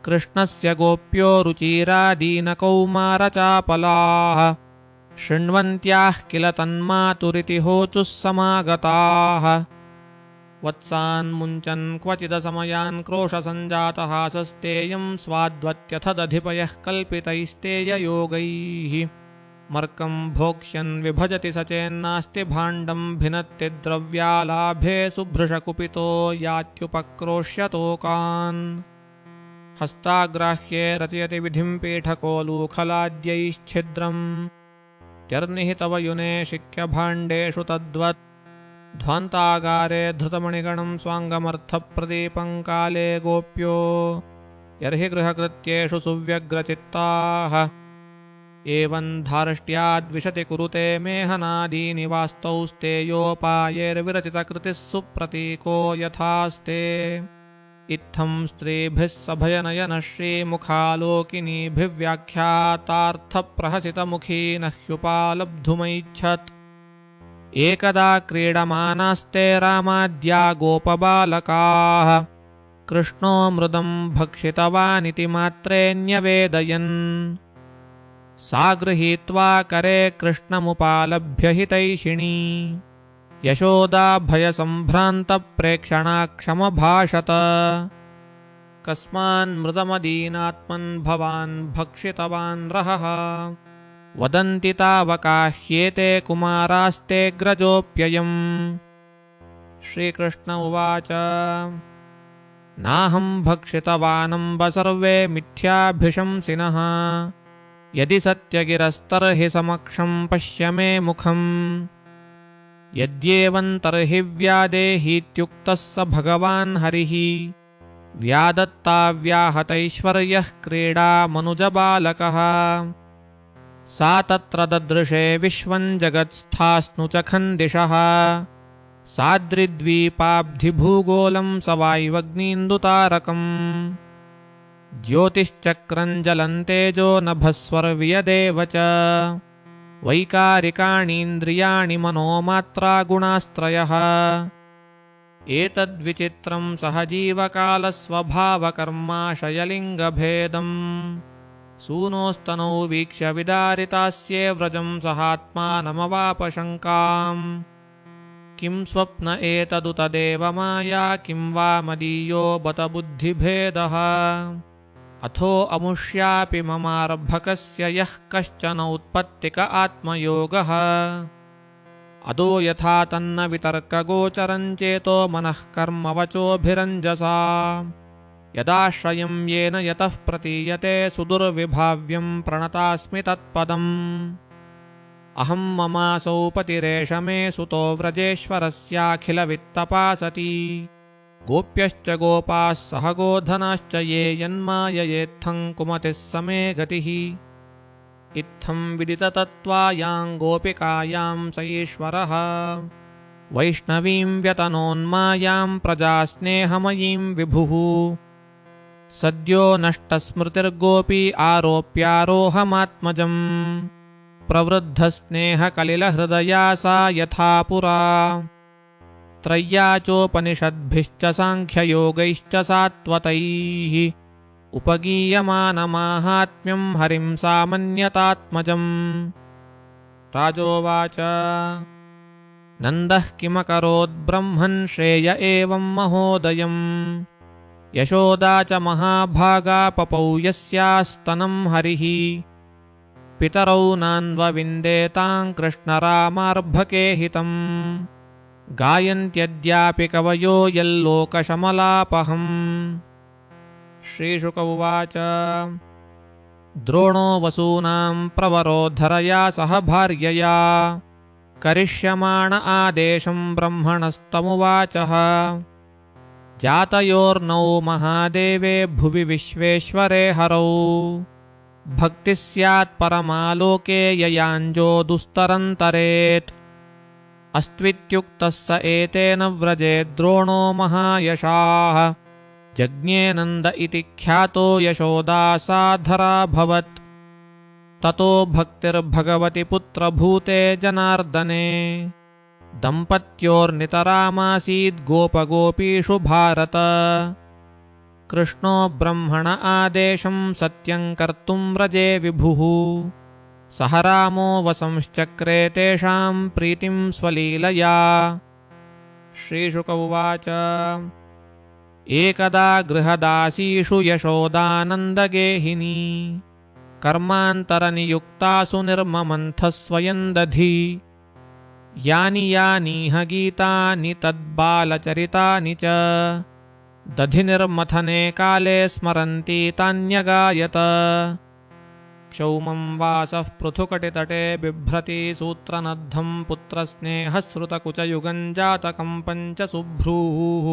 कृष्णस्य गोप्यो रुचिरादीनकौमारचापलाः शृण्वन्त्याः किल तन्मातुरिति होचुः समागताः। वत्सान्मुञ्चन् क्वचिदसमयान् क्रोशसञ्जातहासस्तेयं स्वाद्वत्यथदधिपयः कल्पितैस्तेययोगैः। मर्कं भोक्ष्यन् विभजति स चेन्नास्ति भाण्डं भिनत्ति द्रव्यालाभे सुभृशकुपितो यात्युपक्रोश्यतोकान्। हस्ताग्राह्ये रचयति विधिं पीठकोलूखलाद्यैश्छिद्रम् त्यर्निहितवयुने शिक्यभाण्डेषु तद्वत्। ध्वान्तागारे धृतमणिगणं स्वाङ्गमर्थप्रदीपं काले गोप्यो यर्हि गृहकृत्येषु सुव्यग्रचित्ताः। एवं धार्ष्ट्याद्विशति कुरुते मेहनादीनि वास्तौ स्तेयोपायैर्विरचितकृतिः सुप्रतीको यथास्ते। इत्थं स्त्रीभिः सभयनयनः श्रीमुखालोकिनीभिर्व्याख्यातार्थप्रहसितमुखी न ह्युपालब्धुमैच्छत्। एकदा क्रीडमानास्ते रामाद्या गोपबालकाः कृष्णो मृदं भक्षितवानिति मात्रेऽन्यवेदयन्। सा गृहीत्वा करे कृष्णमुपालभ्य हितैषिणी यशोदा भयसम्भ्रान्तप्रेक्षणाक्षमभाषत। कस्मान्मृतमदीनात्मन् भवान् भक्षितवान् रहः वदन्ति तावकाह्येते कुमारास्तेऽग्रजोऽप्ययम्। श्रीकृष्ण उवाच नाहं भक्षितवानम्ब सर्वे मिथ्याभिशंसिनः यदि सत्यगिरस्तर्हि समक्षं पश्य मे मुखम् यद्येवं तर्हि व्यादेहीत्युक्तः स भगवान् हरिः व्यादत्ताव्याहतैश्वर्यः क्रीडा मनुजबालकः सा तत्र ददृशे विश्वं जगत्स्थास्नु च खन्दिशः साद्रिद्वीपाब्धिभूगोलं स वायुवग्नीन्दुतारकम् ज्योतिश्चक्रं जलं तेजो नभस्वर्वियदेव च वैकारिकाणीन्द्रियाणि मनोमात्रागुणास्त्रयः एतद्विचित्रं सहजीवकालस्वभावकर्माशयलिङ्गभेदम् सूनोस्तनौ वीक्ष्य विदारितास्ये व्रजं सहात्मानमवापशङ्काम् किं स्वप्न एतदुत देवमाया किं वा मदीयो बत बुद्धिभेदः अथो अमुष्यापि ममार्भकस्य यः कश्चन उत्पत्तिक आत्मयोगः अदो यथा तन्न वितर्कगोचरं चेतो मनः कर्मवचोभिरञ्जसा यदाश्रयं येन यतः प्रतीयते सुदुर्विभाव्यं प्रणतास्मि तत्पदम् अहं ममासौ पतिरेष मे सुतो व्रजेश्वरस्याखिलवित्तपासति गोप्यश्च गोपाः सह गोधनाश्च ये यन्माययेत्थं कुमतिः समे गतिः इत्थं विदिततत्त्वायां गोपिकायां स ईश्वरः वैष्णवीं व्यतनोन्मायां प्रजास्नेहमयीं विभुः सद्यो नष्टस्मृतिर्गोपी आरोप्यारोहमात्मजम् प्रवृद्धस्नेहकलिलहृदया सा यथा पुरा त्रय्या चोपनिषद्भिश्च साङ्ख्ययोगैश्च सात्वतैः उपगीयमानमाहात्म्यं हरिं सामन्यतात्मजम्। राजोवाच नन्दः किमकरोद्ब्रह्मन् श्रेय एवं महोदयम् यशोदा च महाभागा पपौ यस्यास्तनं हरिः पितरौ नान्वविन्देतां कृष्णरामार्भके हितम् गायन्त्यद्यापि कवयो यल्लोकशमलापहम्। श्रीशुक उवाच द्रोणो वसूनां प्रवरो धरया सह भार्यया करिष्यमाण आदेशं ब्रह्मणस्तमुवाचः जातयोर्नौ महादेवे भुवि विश्वेश्वरे हरौ भक्तिः स्यात् परमालोके ययाञ्जो दुस्तरन्तरेत् अस्त्वित्युक्तः स एतेन व्रजे द्रोणो महायशाः जज्ञे नन्द इति ख्यातो यशोदासाधराभवत् ततो भक्तिर्भगवति पुत्रभूते जनार्दने दम्पत्योर्नितरामासीद् गोपगोपीषु भारत कृष्णो ब्रह्मण आदेशं सत्यं कर्तुं व्रजे विभुः सह रामो वसंश्चक्रे तेषां प्रीतिं स्वलीलया। श्रीशुक उवाच एकदा गृहदासीषु यशोदानन्दगेहिनी कर्मान्तरनियुक्तासु निर्ममन्थः स्वयं दधि यानि यानीह गीतानि तद्बालचरितानि च दधिनिर्मथने काले स्मरन्ती तान्यगायत क्षौमं वासः पृथुकटितटे बिभ्रति सूत्रनद्धं पुत्रस्नेहश्रुतकुचयुगं जातकं पञ्चसुभ्रूः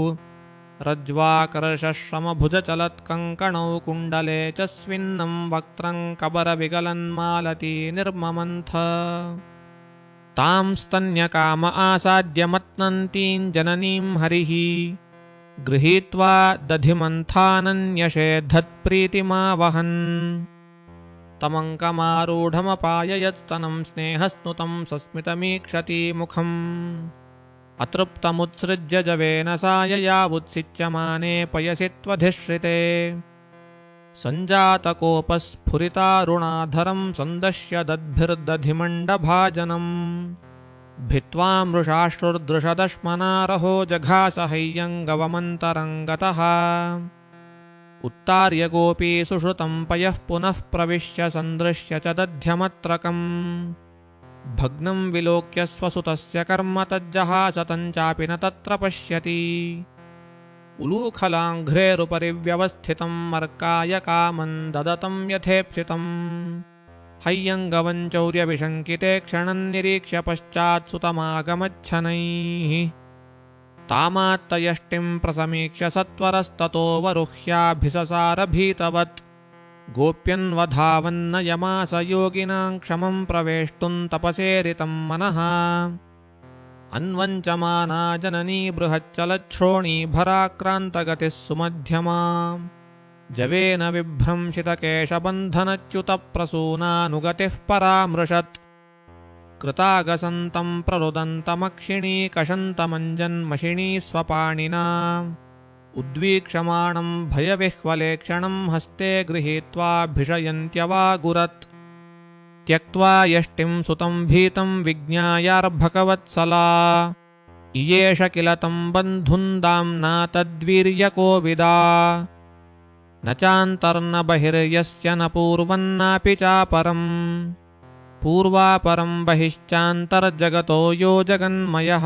रज्ज्वाकर्षश्रमभुजचलत्कङ्कणौ कुण्डले च स्विन्नं वक्त्रं कबरविगलन्मालती निर्ममन्थ तां स्तन्यकाम आसाद्य मत्नन्तीं जननीं हरिः गृहीत्वा दधिमन्थानन्यषेधत्प्रीतिमावहन् तमङ्कमारूढमपाययत्स्तनं स्नेहस्नुतं सस्मितमीक्षति मुखम् अतृप्तमुत्सृज्य जवेन साययावुत्सिच्यमाने पयसि त्वधिश्रिते सञ्जातकोपस्फुरितारुणाधरं सन्दश्य दद्भिर्दधिमण्डभाजनम् भित्त्वा मृषाश्रुर्दृशदश्मनारहो जघासहय्यं गवमन्तरं गतः उत्तार्य गोपी सुश्रुतं पयः पुनः प्रविश्य सन्दृश्य च दध्यमत्रकम् भग्नं विलोक्य स्वसुतस्य कर्म तज्जहास तञ्चापि न तत्र पश्यति उलूखलाङ्घ्रेरुपरि व्यवस्थितं मर्काय कामं ददतं यथेप्सितम् हय्यङ्गवञ्चौर्यविशङ्किते क्षणं निरीक्ष्य पश्चात् सुतमागमच्छनैः तामात्तयष्टिं प्रसमीक्ष्य सत्वरस्ततो वरुह्याभिससारभीतवत् गोप्यन्वधावन्न यमास योगिनां क्षमं प्रवेष्टुं तपसेरितं मनः अन्वञ्चमाना जननी बृहच्चलच्छ्रोणीभराक्रान्तगतिः सुमध्यमा जवेन विभ्रंशितकेशबन्धनच्युतप्रसूनानुगतिः परामृशत् कृतागसन्तं प्ररुदन्तमक्षिणीकषन्तमञ्जन्मषिणी स्वपाणिना उद्वीक्षमाणं भयविह्वलेक्षणं हस्ते गृहीत्वाभिषयन्त्यवागुरत् त्यक्त्वा यष्टिं सुतं भीतं विज्ञायार्भकवत्सला इयेष किल तं बन्धुं दाम्ना तद्वीर्यकोविदा न चान्तर्न बहिर्यस्य न पूर्वन्नापि चापरम् पूर्वापरं बहिश्चान्तर्जगतो यो जगन्मयः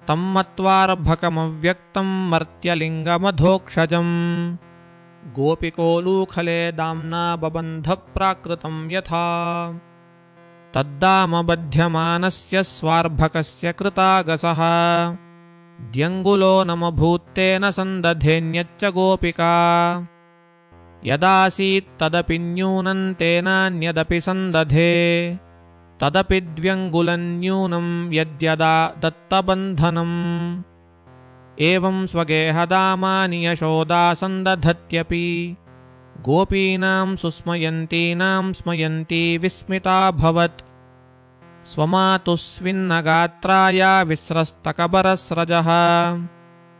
तं मत्वार्भकमव्यक्तं मर्त्यलिङ्गमधोक्षजम् गोपिकोलूखले दाम्ना बबन्धप्राकृतं यथा तद्दामबध्यमानस्य स्वार्भकस्य कृतागसः द्यङ्गुलो नमभूत्तेन सन्दधेन्यच्च गोपिका यदासीत्तदपि न्यूनं तेनान्यदपि सन्दधे तदपि द्व्यङ्गुलं न्यूनं यद्यदा दत्तबन्धनम् एवं स्वगेहदामानि यशोदा सन्दधत्यपि गोपीनां सुस्मयन्तीनां स्मयन्ती विस्मिताभवत् स्वमातुस्विन्नगात्राया विस्रस्तकबरस्रजः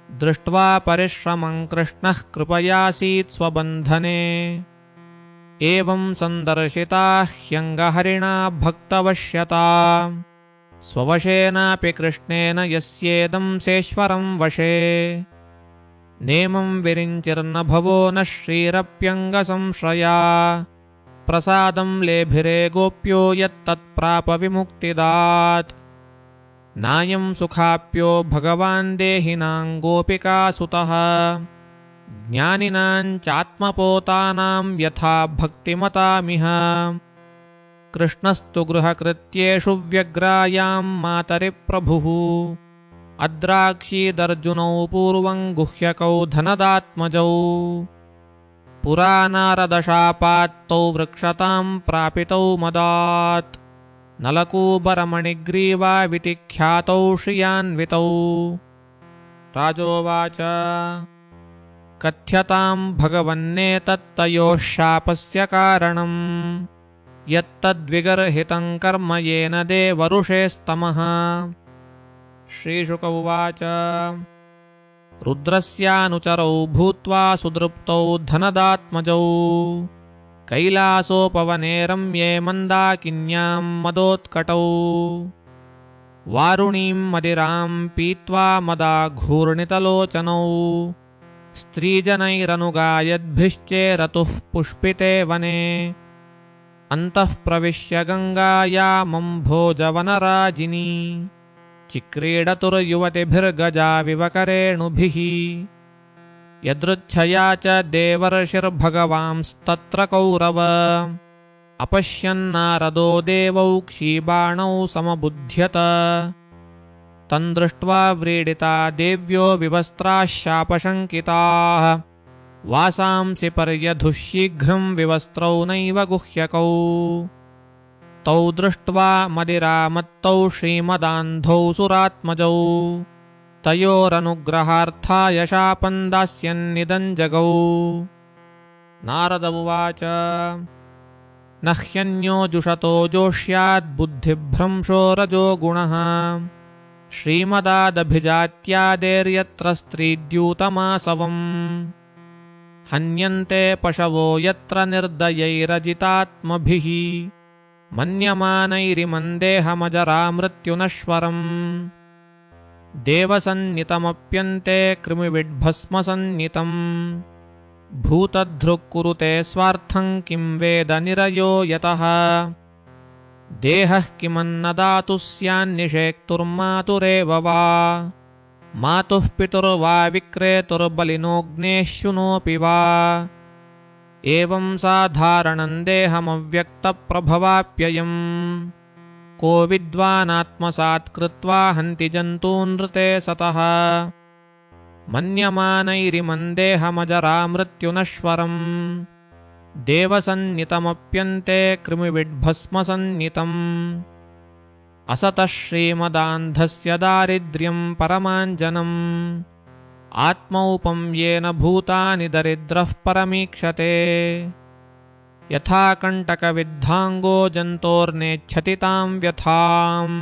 दृष्ट्वा परिश्रमं कृष्णः कृपयासीत् स्वबन्धने एवं सन्दर्शिता ह्यङ्गहरिणा भक्तवश्यता स्ववशेनापि कृष्णेन यस्येदं सेश्वरं वशे नेमं विरिञ्चिर्न भवो न श्रीरप्यङ्गसंश्रया प्रसादं लेभिरे गोप्यो यत्तत्प्राप विमुक्तिदात् नायं सुखाप्यो भगवान् देहिनां गोपिकासुतः ज्ञानिनां चात्मपोतानां यथा भक्तिमतामिह कृष्णस्तु गृहकृत्येषु व्यग्रायां मातरि प्रभुः अद्राक्षीदर्जुनौ पूर्वं गुह्यकौ धनदात्मजौ पुरा नारदशापात्तौ वृक्षतां प्रापितौ मदात् नलकूबरमणिग्रीवा वितिख्यातौ श्रियान्वितौ राजोवाच कथ्यतां भगवन्नेतत्तयोः शापस्य कारणम् यत्तद्विगर्हितं कर्म येन देवऋषेस्तमः श्रीशुक उवाच रुद्रस्यानुचरौ भूत्वा सुदृप्तौ धनदात्मजौ कैलासोपवने रम्ये मन्दाकिन्यां मदोत्कटौ वारुणीं मदिरां पीत्वा मदाघूर्णितलोचनौ स्त्रीजनैरनुगायद्भिश्चेरतुः पुष्पिते वने अन्तः प्रविश्य गङ्गायामम्भोजवनराजिनी चिक्रीडतुर्युवतिभिर्गजा विवकरेणुभिः यदृच्छया च देवर्षिर्भगवांस्तत्र कौरव अपश्यन्नारदो देवौ क्षीबाणौ समबुध्यत तं दृष्ट्वा व्रीडिता देव्यो विवस्त्राः शापशङ्किताः वासांसि पर्यधुः शीघ्रं विवस्त्रौ नैव गुह्यकौ तौ दृष्ट्वा मदिरामत्तौ श्रीमदान्धौ सुरात्मजौ तयोरनुग्रहार्थाय शापं दास्यन्निदं जगौ नारद उवाच न ह्यन्यो जुषतो जोष्याद्बुद्धिभ्रंशो रजो गुणः श्रीमदादभिजात्यादेर्यत्र स्त्रीद्यूतमासवम् हन्यन्ते पशवो यत्र निर्दयैरजितात्मभिः मन्यमानैरिमं देहमजरामृत्युनश्वरम् देवसन्नितमप्यन्ते कृमिविड्भस्मसन्नितम् भूतधृक् कुरुते स्वार्थं किं वेद निरयो यतः देहः किमन्नदातुः स्यान्निषेक्तुर्मातुरेव वा मातुः पितुर्वा विक्रेतुर्बलिनोऽग्नेः शुनोऽपि वा एवं साधारणं देहमव्यक्तप्रभवाप्ययम् को विद्वानात्मसात् कृत्वा हन्ति जन्तूनृते सतः मन्यमानैरिमं देहमजरामृत्युनश्वरम् देवसन्नितमप्यन्ते कृमिविड्भस्मसन्नितम् असतः श्रीमदान्धस्य दारिद्र्यं परमाञ्जनम् आत्मौपं येन भूतानि दरिद्रः परमीक्षते यथा कण्टकविद्धाङ्गो जन्तोर्नेच्छति तां व्यथाम्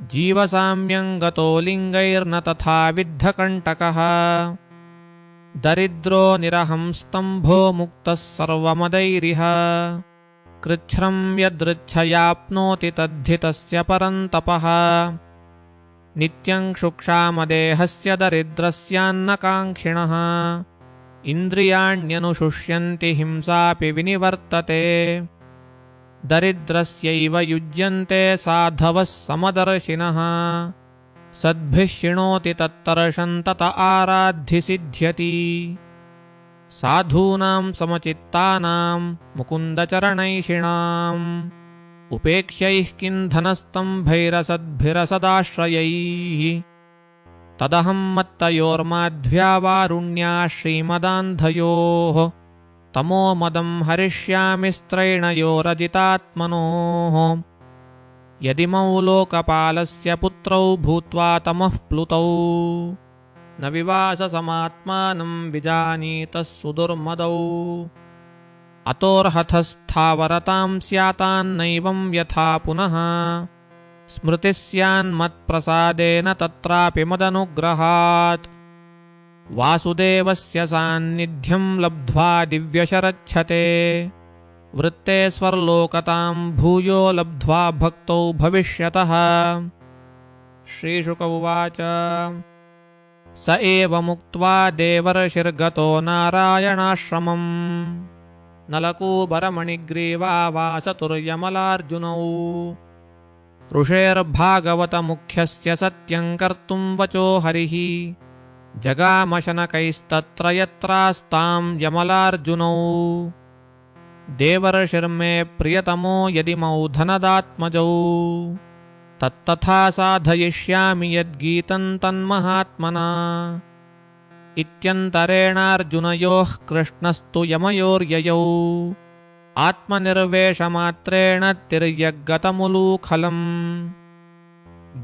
जीवसाम्यं गतो लिङ्गैर्न तथा विद्धकण्टकः दरिद्रो निरहंस्तम्भो मुक्तः सर्वमदैरिह कृच्छ्रं यदृच्छयाप्नोति तद्धि तस्य परन्तपः नित्यं क्षुक्षामदेहस्य दरिद्रस्यान्नकाङ्क्षिणः इन्द्रियाण्यनुशुष्यन्ति हिंसापि विनिवर्तते दरिद्रस्यैव युज्यन्ते साधवः समदर्शिनः सद्भिः शिणोति तत्तर्षं तत आराध्यसिद्ध्यति साधूनां समचित्तानां मुकुन्दचरणैषिणाम् उपेक्ष्यैः किं धनस्तम्भैरसद्भिरसदाश्रयैः तदहं मत्तयोर्माध्व्यावारुण्या श्रीमदान्धयोः तमो मदं हरिष्यामि स्त्रैणयोरजितात्मनोः यदिमौ लोकपालस्य पुत्रौ भूत्वा तमः प्लुतौ न विवाससमात्मानं विजानीतः सुदुर्मदौ अतोऽर्हतस्थावरतां स्यातान्नैवं यथा पुनः स्मृतिः स्यान्मत्प्रसादेन तत्रापि मदनुग्रहात् वासुदेवस्य सान्निध्यं लब्ध्वा दिव्यशरच्छते वृत्ते स्वर्लोकतां भूयो लब्ध्वा भक्तौ भविष्यतः श्रीशुक उवाच स एव मुक्त्वा देवर्षिर्गतो नारायणाश्रमम् नलकूबरमणिग्रीवावासतुर्यमलार्जुनौ ऋषेर्भागवतमुख्यस्य सत्यं कर्तुं वचो हरिः जगामशनकैस्तत्र यत्रास्तां यमलार्जुनौ देवर्षिर्मे प्रियतमो यदिमौ धनदात्मजौ तत्तथा साधयिष्यामि यद्गीतं तन्महात्मना इत्यन्तरेणार्जुनयोः कृष्णस्तु यमयोर्ययौ आत्मनिर्वेशमात्रेण तिर्यग्गतमुलूखलम्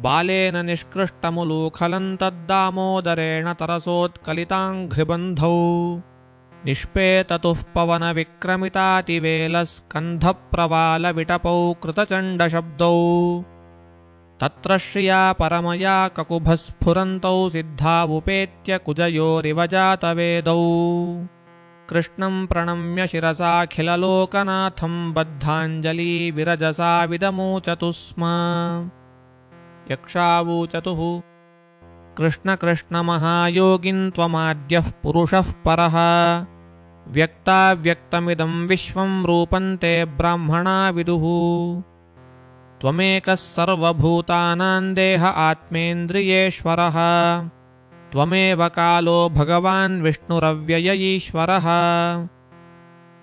बालेन निष्कृष्टमुलूखलं तद्दामोदरेण तरसोत्कलिताङ्घ्रिबन्धौ निष्पेततुः पवनविक्रमितातिवेलस्कन्धप्रवालविटपौ कृतचण्डशब्दौ तत्र श्रिया परमया ककुभस्फुरन्तौ सिद्धावुपेत्य कुजयोरिव जातवेदौ कृष्णं प्रणम्य शिरसाखिललोकनाथं बद्धाञ्जली विरजसा विदमूचतु स्म यक्षावूचतुः कृष्ण कृष्ण महायोगिन् त्वमाद्यः पुरुषः परः व्यक्ताव्यक्तमिदं विश्वं रूपं ते ब्राह्मणा विदुः त्वमेकः सर्वभूतानां देह आत्मेन्द्रियेश्वरः त्वमेव कालो भगवान् विष्णुरव्यय ईश्वरः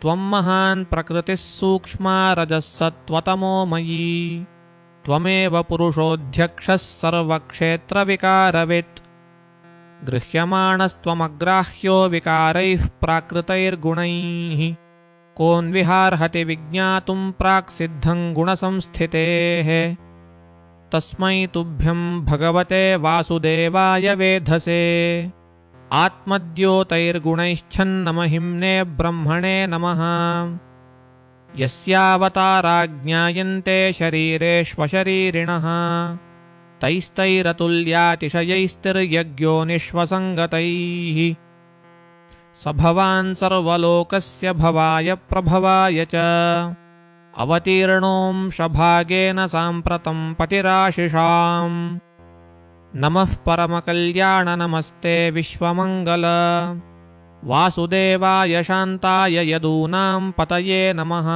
त्वं महान् प्रकृतिः सूक्ष्मा रजः सत्त्वतमो मयि त्वमेव पुरुषोऽध्यक्षः सर्वक्षेत्रविकारवित् गृह्यमाणस्त्वमग्राह्यो विकारैः प्राकृतैर्गुणैः कोऽन्विहार्हति विज्ञातुं प्राक्सिद्धं गुणसंस्थितेः तस्मै तुभ्यं भगवते वासुदेवाय वेधसे आत्मद्योतैर्गुणैश्छन्नमहिम्ने ब्रह्मणे नमः यस्यावतारा ज्ञायन्ते शरीरेष्वशरीरिणः तैस्तैरतुल्यातिशयैस्तिर्यज्ञो निष्वसङ्गतैः स भवान् सर्वलोकस्य भवाय प्रभवाय च अवतीर्णोऽंशभागेन साम्प्रतं पतिराशिषाम् नमः परमकल्याण नमस्ते विश्वमङ्गल वासुदेवाय शान्ताय यदूनां पतये नमः।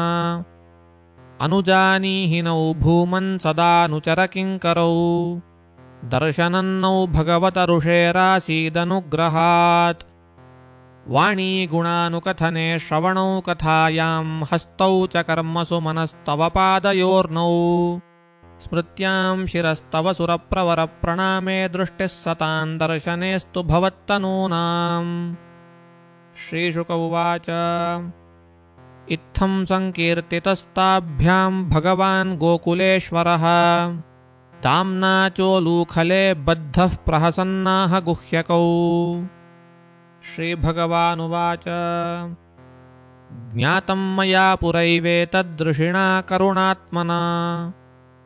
अनुजानीहि नौ भूमन् सदानुचरकिङ्करौ दर्शनन्नौ भगवतऋषेरासीदनुग्रहात्। वाणी गुणानुकथने श्रवणौ कथायां हस्तौ च कर्मसु मनस्तव पादयोर्नौ। स्मृत्यां शिरस्तव सुरप्रवरप्रणामे दृष्टिः सतां दर्शनेस्तु भवत्तनूनाम्। श्रीशुक उवाच इत्थं संकीर्तितस्ताभ्यां भगवान् गोकुलेश्वरः दाम्ना चोलूखले बद्धः प्रहसन्नाह गुह्यकौ। श्रीभगवानुवाच ज्ञातं मया पुरैवेतदृषिणा करुणात्मना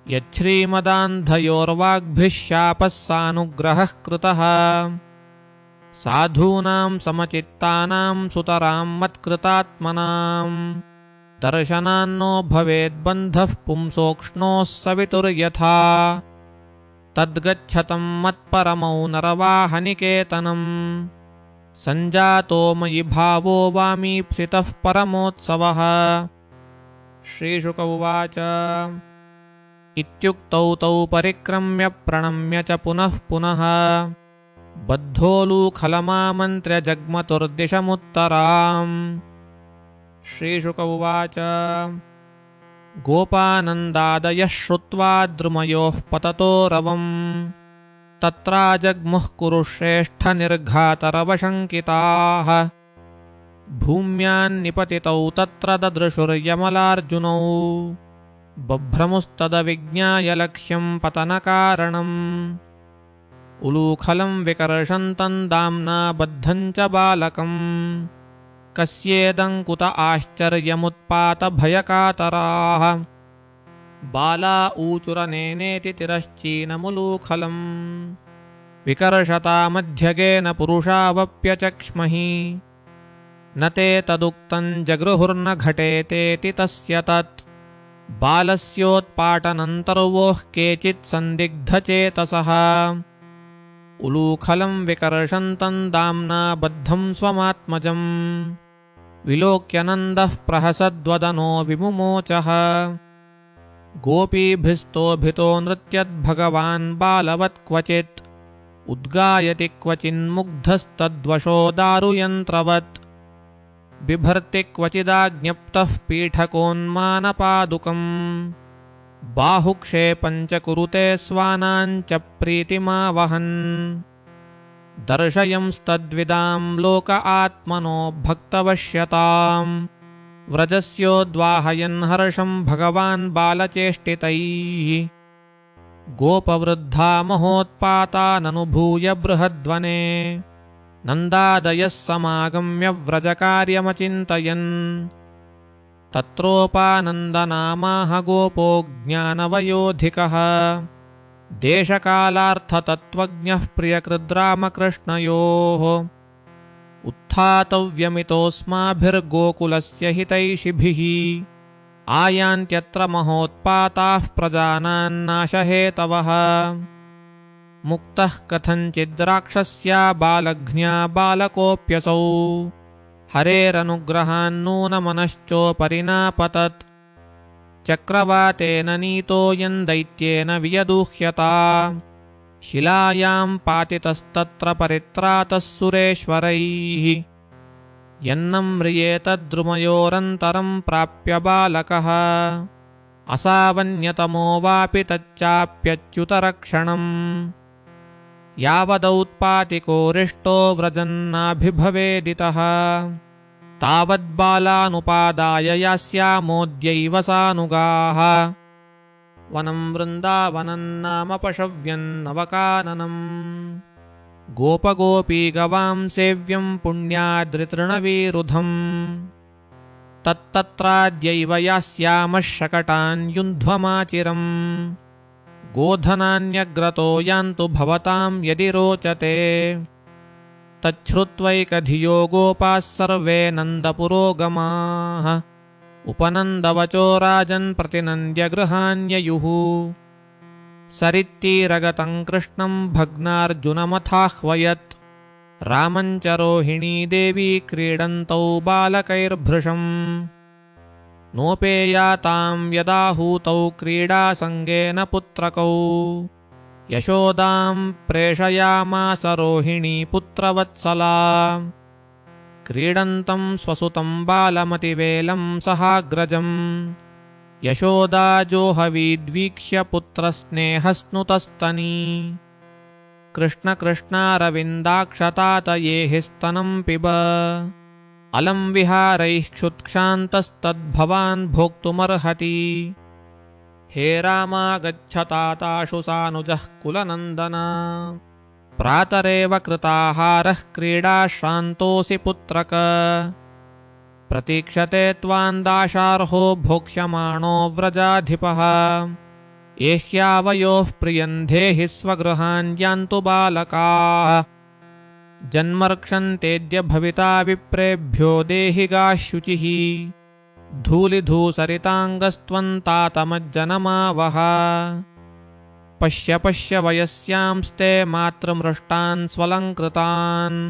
यच्छ्रीमदान्धयोर्वाग्भिः शापः सानुग्रहः कृतः। साधूनां समचित्तानां सुतरां मत्कृतात्मनां दर्शनान्नो भवेद्बन्धः पुंसोक्ष्णोः सवितुर्यथा। तद्गच्छतं मत्परमौ नरवाहनिकेतनम् सञ्जातो मयि भावो वामीप्सितः परमोत्सवः। श्रीशुक उवाच इत्युक्तौ तौ परिक्रम्य प्रणम्य च पुनः पुनः बद्धोलूखलमामन्त्र्य जग्मतुर्दिशमुत्तराम्। श्रीशुक उवाच गोपानन्दादयः श्रुत्वा द्रुमयोः पततो रवम् तत्राजग्मुः कुरुश्रेष्ठनिर्घातरवशङ्किताः। भूम्यान्निपतितौ तत्र ददृशुर्यमलार्जुनौ बभ्रमुस्तदविज्ञाय लक्ष्यं पतनकारणम्। उलूखलं विकर्षन्तं दाम्ना बद्धं च बालकम् कस्येदं कुत आश्चर्यमुत्पातभयकातराः। बाला ऊचुरनेनेति तिरश्चीनमुलूखलम् विकर्षतामध्यगेन पुरुषावप्यचक्ष्महि। न ते तदुक्तं जगृहुर्न घटेतेति तस्य तत्। बालस्योत्पाटनन्तर्वोः केचित् सन्दिग्धचेतसः उलूखलं विकर्षन्तं दाम्ना बद्धं स्वमात्मजम् विलोक्यनन्दः प्रहसद्वदनो विमुमोचः। गोपीभिस्तोभितो नृत्यद्भगवान् बालवत् क्वचित् उद्गायति क्वचिन्मुग्धस्तद्वशो दारुयन्त्रवत्। बिभर्ति क्वचिदाज्ञप्तः पीठकोन्मानपादुकम् बाहुक्षेपं च कुरुते स्वानाञ्च प्रीतिमावहन्। दर्शयंस्तद्विदां लोक आत्मनो भक्तवश्यताम् व्रजस्योद्वाहयन् हर्षं भगवान् बालचेष्टितैः। गोपवृद्धा महोत्पाताननुभूय बृहद्वने नन्दादयः समागम्य व्रजकार्यमचिन्तयन्। तत्रोपानन्दनामाह गोपो ज्ञानवयोधिकः देशकालार्थतत्त्वज्ञः प्रियकृद्रामकृष्णयोः। उत्थातव्यमितोऽस्माभिर्गोकुलस्य हितैषिभिः आयान्त्यत्र महोत्पाताः प्रजानान्नाशहेतवः। मुक्तः कथञ्चिद्राक्षस्या बालघ्न्या बालकोऽप्यसौ हरेरनुग्रहान्नूनमनश्चोपरि नापतत्। चक्रवातेन नीतोऽयं दैत्येन वियदूह्यता शिलायां पातितस्तत्र परित्रातः सुरेश्वरैः। यन्नं म्रियेतद्रुमयोरन्तरं प्राप्य बालकः असावन्यतमो वापि तच्चाप्यच्युतरक्षणम्। यावदौत्पातिकोरिष्टो व्रजन्नाभिभवेदितः तावद्बालानुपादाय यास्यामोऽद्यैव सानुगाः। वनं वृन्दावनं नाम पशव्यन्नवकाननम् गोपगोपीगवां सेव्यं पुण्याद्रितृणवीरुधम्। तत्तत्राद्यैव यास्यामः शकटान् युन्ध्वमाचिरम् गोधनान्यग्रतो यान्तु भवतां यदि रोचते। तच्छ्रुत्वैकधियो गोपाः सर्वे नन्दपुरोगमाः उपनन्दवचो राजन् प्रतिनन्द्य गृहाण्ययुः। सरित्तीरगतं कृष्णं भग्नार्जुनमथाह्वयत् रामञ्च रोहिणी देवी क्रीडन्तौ बालकैर्भृशम् नोपेयातां यदाहूतौ क्रीडासङ्गेन पुत्रकौ यशोदां प्रेषयामास रोहिणी पुत्रवत्सला क्रीडन्तं स्वसुतं बालमतिवेलं सहाग्रजम् यशोदा जोहवीद्वीक्ष्य पुत्रस्नेहस्नुतस्तनी कृष्णकृष्णारविन्दाक्षतातयेहि स्तनं पिब अलं विहारैः क्षुत्क्षान्तस्तद्भवान् भोक्तुमर्हति हे रामागच्छताताशु सानुजः कुलनन्दन प्रातरेव कृताहारः क्रीडाश्रान्तोऽसि पुत्रक प्रतीक्षते त्वान्दाशार्हो भोक्ष्यमाणो व्रजाधिपः एह्यावयोः प्रियं देहि स्वगृहान् यान्तु बालकाः जन्मर्क्षन्तेद्य भविता विप्रेभ्यो देहिगाः शुचिः धूलिधूसरिताङ्गस्त्वन्तातमज्जनमावह पश्य पश्य वयस्यांस्ते मातृमृष्टान् स्वलङ्कृतान्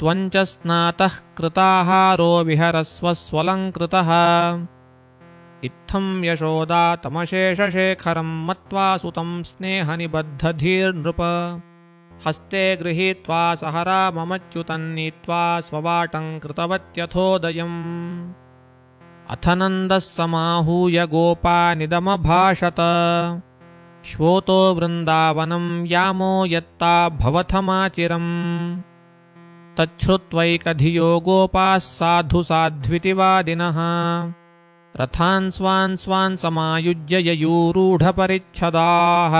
त्वञ्च स्नातः कृताहारो विहरस्व स्वलङ्कृतः इत्थं यशोदा तमशेषशेखरं मत्वा सुतं स्नेहनिबद्धधीर्नृप हस्ते गृहीत्वा सह राममच्युतं नीत्वा स्ववाटं कृतवत्यथोदयम् अथ नन्दः समाहूय गोपानिदमभाषत श्वोतो वृन्दावनं यामो यत्ता भवथमाचिरम् तच्छ्रुत्वैकधियो गोपाः साधु साध्विति वादिनः रथान् स्वान् स्वान् समायुज्य ययूरूढपरिच्छदाः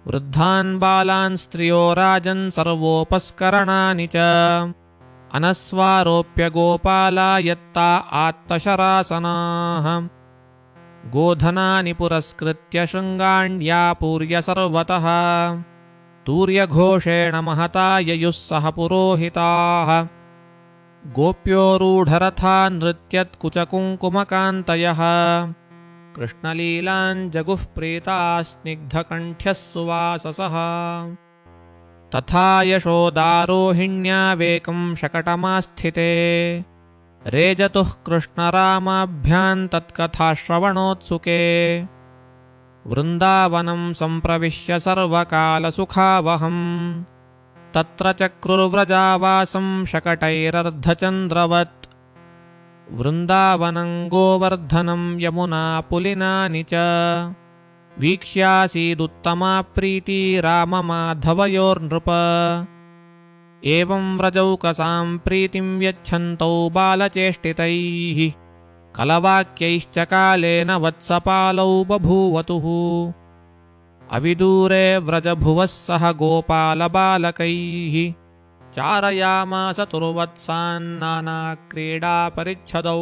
वृद्धान् बालान् स्त्रियो राजन् सर्वोपस्करणानि च अनस्वारोप्य गोपाला यत्ता आत्तशरासनाः गोधनानि पुरस्कृत्य शृङ्गाण्यापूर्य सर्वतः तूर्यघोषेण महता ययुः सह पुरोहिताः गोप्योरूढरथा नृत्यत्कुचकुङ्कुमकान्तयः कृष्णलीलान् जगुः प्रीताः स्निग्धकण्ठ्यः सुवाससः तथा यशोदारोहिण्यावेकं शकटमास्थिते रेजतुः कृष्णरामाभ्यां तत्कथाश्रवणोत्सुके वृन्दावनं सम्प्रविश्य सर्वकालसुखावहम् तत्र चक्रुर्व्रजावासं शकटैरर्धचन्द्रवत् वृन्दावनं गोवर्धनं यमुना पुलिनानि च वीक्ष्यासीदुत्तमा प्रीति राममाधवयोर्नृप एवं व्रजौकसां प्रीतिं यच्छन्तौ बालचेष्टितैः कलवाक्यैश्च कालेन वत्सपालौ बभूवतुः अविदूरे व्रजभुवः सह गोपालबालकैः चारयामास तुर्वत्सान् नानाक्रीडापरिच्छदौ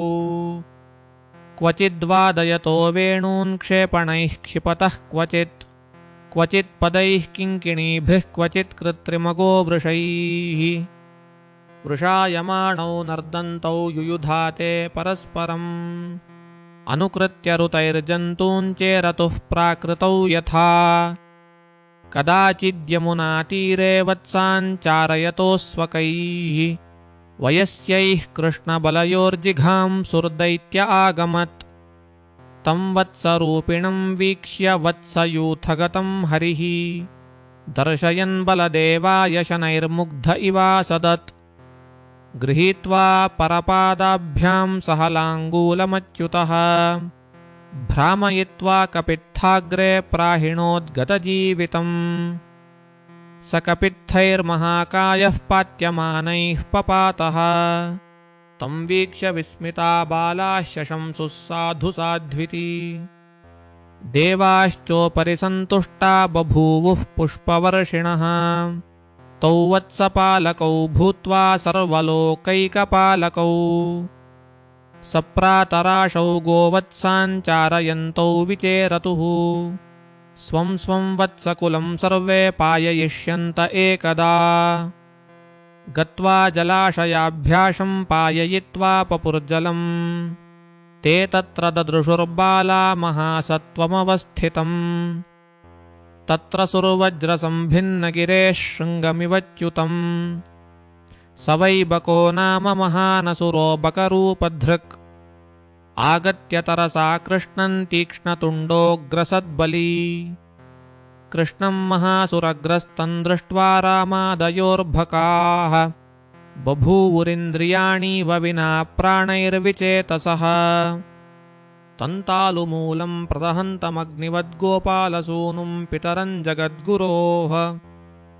क्वचिद्वादयतो वेणून् क्षेपणैः क्षिपतः क्वचित् पदैः किङ्किणीभिः क्वचित् कृत्रिमगोवृषैः वृषायमाणौ नर्दन्तौ युयुधाते परस्परम् अनुकृत्य ऋतैर्जन्तून् चेरतुः प्राकृतौ यथा कदाचिद्यमुनातीरे वत्सान् चारयतोऽस्वकैः वयस्यैः कृष्णबलयोर्जिघां सुर्दैत्य आगमत् तं वत्सरूपिणं वीक्ष्य वत्सयूथगतं हरिः दर्शयन् बलदेवाय शनैर्मुग्ध इवासदत् गृहीत्वा परपादाभ्यां सह लाङ्गूलमच्युतः भ्रामयित्वा कपित्थाग्रे प्राहिणोद्गतजीवितम् स कपित्थैर्महाकायः पात्यमानैः पपातः तं वीक्ष्य विस्मिता बालाः शशंसुः साधु साध्विति देवाश्चोपरि सन्तुष्टा बभूवुः पुष्पवर्षिणः तौ वत्सपालकौ भूत्वा सर्वलोकैकपालकौ सप्रातराशौ गोवत्सान् चारयन्तौ विचेरतुः स्वं स्वं वत्सकुलं सर्वे पाययिष्यन्त एकदा गत्वा जलाशयाभ्याशं पाययित्वा पपुर्जलम् ते तत्र ददृशुर्बाला महासत्त्वमवस्थितम् तत्र सुर्वज्रसम्भिन्नगिरेः शृङ्गमिवच्युतम् स वै बको नाम महानसुरो बकरूपधृक् आगत्य तरसा कृष्णं तीक्ष्णतुण्डोऽग्रसद्बली कृष्णं महासुरग्रस्तं दृष्ट्वा रामादयोर्भकाः बभूवुरिन्द्रियाणीव विना प्राणैर्विचेतसः तन्तालुमूलं प्रदहन्तमग्निवद्गोपालसूनुं पितरं जगद्गुरोः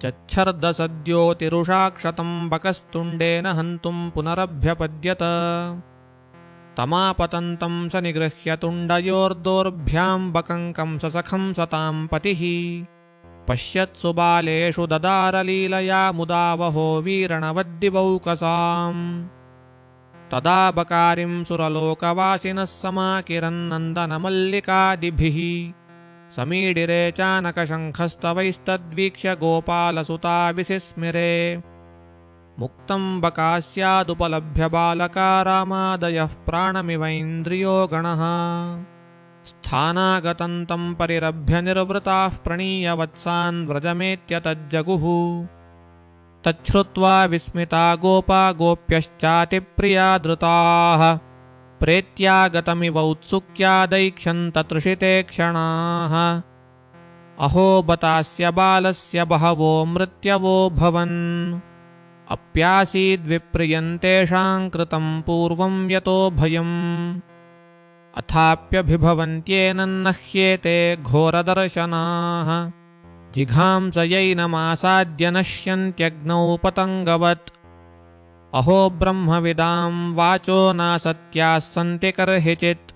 चच्छर्दसद्योतिरुषाक्षतं बकस्तुण्डेन हन्तुं पुनरभ्यपद्यत तमापतन्तं स निगृह्य तुण्डयोर्दोर्भ्यां बकं ससखं सतां पतिः पश्यत्सु बालेषु ददारलीलया मुदा वहो वीरणवद्दिवौकसाम् तदा बकारिं सुरलोकवासिनः समाकिरन्नन्दनमल्लिकादिभिः समीडिरे चानकशङ्खस्तवैस्तद्वीक्ष्य गोपालसुता विसिस्मिरे मुक्तं बकास्यादुपलभ्य बालका रामादयः प्राणमिवैन्द्रियो गणः स्थानागतं तं परिरभ्य निर्वृताः प्रणीय वत्सान् व्रजमेत्यतज्जगुः तच्छ्रुत्वा विस्मिता गोपा गोप्यश्चातिप्रिया धृताः प्रेत्यागतमिवौत्सुक्यादैक्षन्ततृषिते क्षणाः अहो बतास्य बालस्य बहवो मृत्यवो भवन् अप्यासीद्विप्रियन्तेषां कृतं पूर्वं यतो भयम् अथाप्यभिभवन्त्येनन्नह्येते घोरदर्शनाः जिघांसयैनमासाद्य नश्यन्त्यग्नौ पतङ्गवत् अहो ब्रह्मविदां वाचो नासत्याः सन्ति कर्हिचित्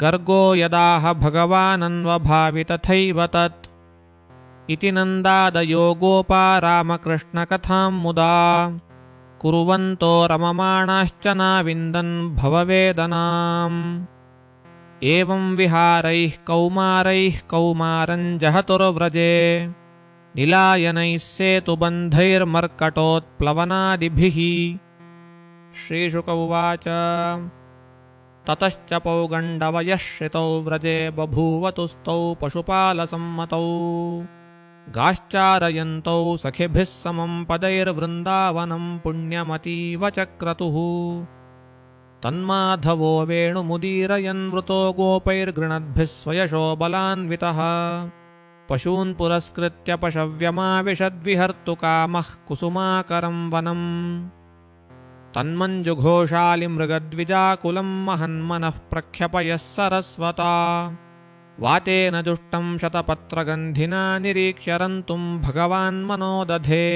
गर्गो यदाह भगवानन्वभावि तथैव तत् इति नन्दादयो गोपा रामकृष्णकथां मुदा कुर्वन्तो रममाणाश्च नाविन्दन् भववेदनाम् एवं विहारैः कौमारैः कौमारं जहतुर्व्रजे निलायनैः सेतुबन्धैर्मर्कटोत्प्लवनादिभिः श्रीशुक उवाच ततश्च पौगण्डवयः श्रितौ व्रजे बभूवतुस्तौ पशुपालसम्मतौ गाश्चारयन्तौ सखिभिः समं पदैर्वृन्दावनं पुण्यमतीव चक्रतुः तन्माधवो वेणुमुदीरयन् वृतो गोपैर्गृणद्भिः स्वयशो बलान्वितः पशून् पुरस्कृत्य पशव्यमाविशद्विहर्तुकामः कुसुमाकरं वनम् तन्मञ्जुघोषालिमृगद्विजाकुलं महन्मनः प्रख्यपयः सरस्वता वातेन जुष्टं शतपत्रगन्धिना निरीक्ष्य रन्तुं भगवान् मनो दधे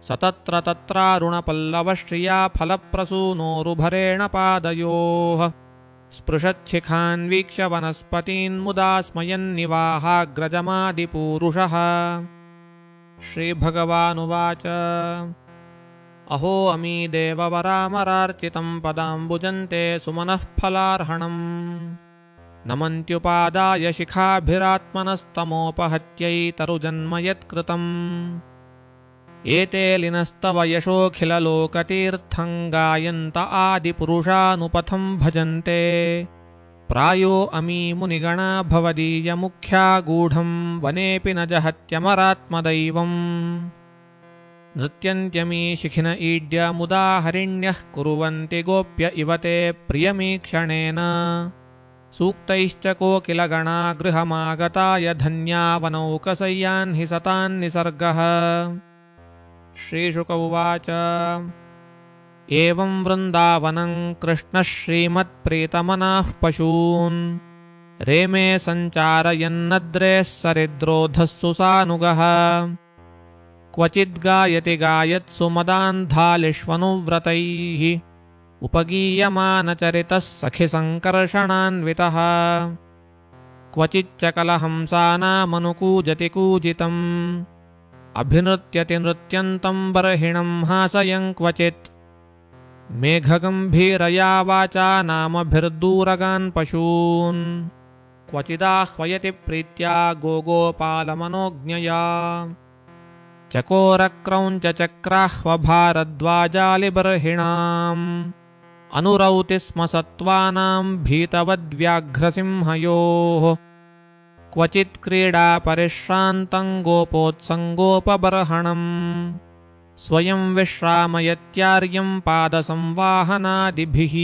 स तत्र तत्रारुणपल्लवश्रिया फलप्रसूनोरुभरेण पादयोः स्पृशच्छिखान् वीक्ष्य वनस्पतीन् मुदा स्मयन्निवाहाग्रजमादिपूरुषः श्रीभगवानुवाच अहो अमी देववरामरार्चितं पदाम्बुजन्ते सुमनः फलार्हणम् नमन्त्युपादाय शिखाभिरात्मनस्तमोपहत्यै तरुजन्म एते लिनस्तव यशोऽखिललोकतीर्थं गायन्त आदिपुरुषानुपथं भजन्ते प्रायो अमी मुनिगणा भवदीयमुख्या गूढं वनेऽपि न जहत्यमरात्मदैवम् नृत्यन्त्यमी शिखिन ईड्य मुदा हरिण्यः कुर्वन्ति गोप्य इव ते प्रियमीक्षणेन सूक्तैश्च कोकिलगणा गृहमागताय धन्या वनौकसय्यान् हि सतान् निसर्गः श्रीशुक उवाच एवं वृन्दावनं कृष्णः श्रीमत्प्रीतमनाः पशून् रेमे सञ्चारयन्नद्रेः सरिद्रोधस्सु सानुगः क्वचिद्गायति गायत्सु मदान्धालिष्वनुव्रतैः उपगीयमानचरितः सखिसङ्कर्षणान्वितः क्वचिच्च कलहंसानामनुकूजति कूजितम् अभिनृत्यति नृत्यन्तं बर्हिणं हासयं क्वचित् मेघगम्भीरया वाचा नामभिर्दूरगान् पशून् क्वचिदाह्वयति प्रीत्या गोगोपालमनोज्ञया चकोरक्रौञ्च चक्राह्वभारद्वाजालिबर्हिणाम् अनुरौति स्म सत्त्वानां भीतवद्व्याघ्रसिंहयोः क्वचित् क्रीडा परिश्रान्तं गोपोत्सङ्गोपबर्हणम् स्वयं विश्रामयत्यार्यं पादसंवाहनादिभिः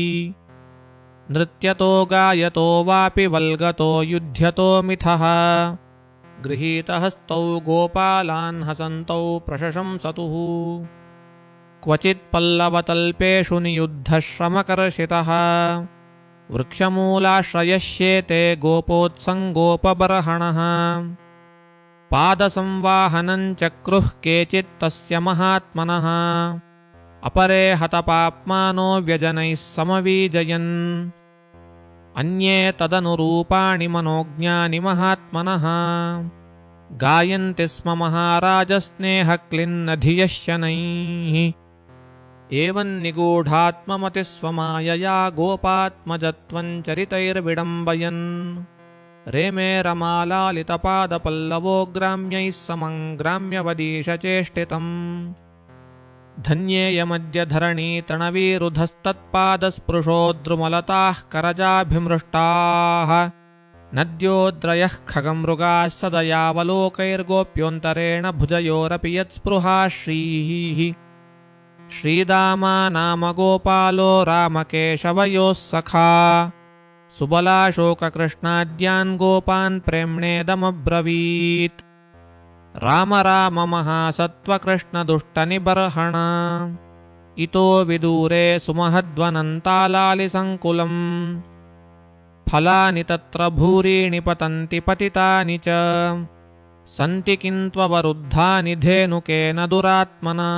नृत्यतो गायतो वापि वल्गतो युध्यतो मिथः गृहीतहस्तौ गोपालान् हसन्तौ प्रशशंसतुः क्वचित् पल्लवतल्पेषु नियुद्धश्रमकर्षितः वृक्षमूलाश्रयश्येते गोपोत्सङ्गोपबर्हणः पादसंवाहनं चक्रुः केचित् तस्य महात्मनः अपरे हतपाप्मानो व्यजनैः समवीजयन् अन्ये तदनुरूपाणि मनोज्ञानि महात्मनः गायन्ति स्म महाराजस्नेहक्लिन्नधियः शनैः एवं निगूढात्ममतिस्वमायया गोपात्मजत्वं चरितैर्विडम्बयन् रेमे रमालालितपादपल्लवो ग्राम्यैः समं ग्राम्यवदीशचेष्टितम् धन्येयमद्य धरणी तृणवीरुधस्तत्पादस्पृशो द्रुमलताः करजाभिमृष्टाः नद्योद्रयः खगमृगाः सदयावलोकैर्गोप्योऽन्तरेण भुजयोरपि यत्स्पृहा श्रीः श्रीदामा नाम गोपालो रामकेशवयोः सखा सुबलाशोककृष्णाद्यान् गोपान् प्रेम्णेदमब्रवीत् राम राम महासत्त्वकृष्णदुष्टनिबर्हण इतो विदूरे सुमहद्वनन्तालालिसङ्कुलम् फलानि तत्र भूरीणि पतन्ति पतितानि च सन्ति किन्त्ववरुद्धानि धेनुकेन दुरात्मना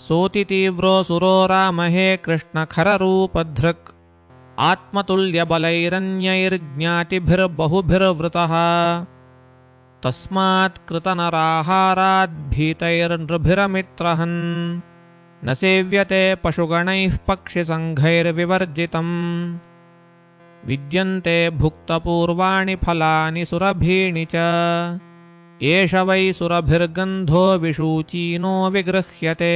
सोऽतितीव्रोऽसुरो रामहे कृष्णखररूपधृक् आत्मतुल्यबलैरन्यैर्ज्ञातिभिर्बहुभिर्वृतः तस्मात् कृतनराहाराद्भीतैर्नृभिरमित्रहन् न सेव्यते पशुगणैः पक्षिसङ्घैर्विवर्जितम् विद्यन्ते भुक्तपूर्वाणि फलानि सुरभीणि च एष वै सुरभिर्गन्धो विषूचीनो विगृह्यते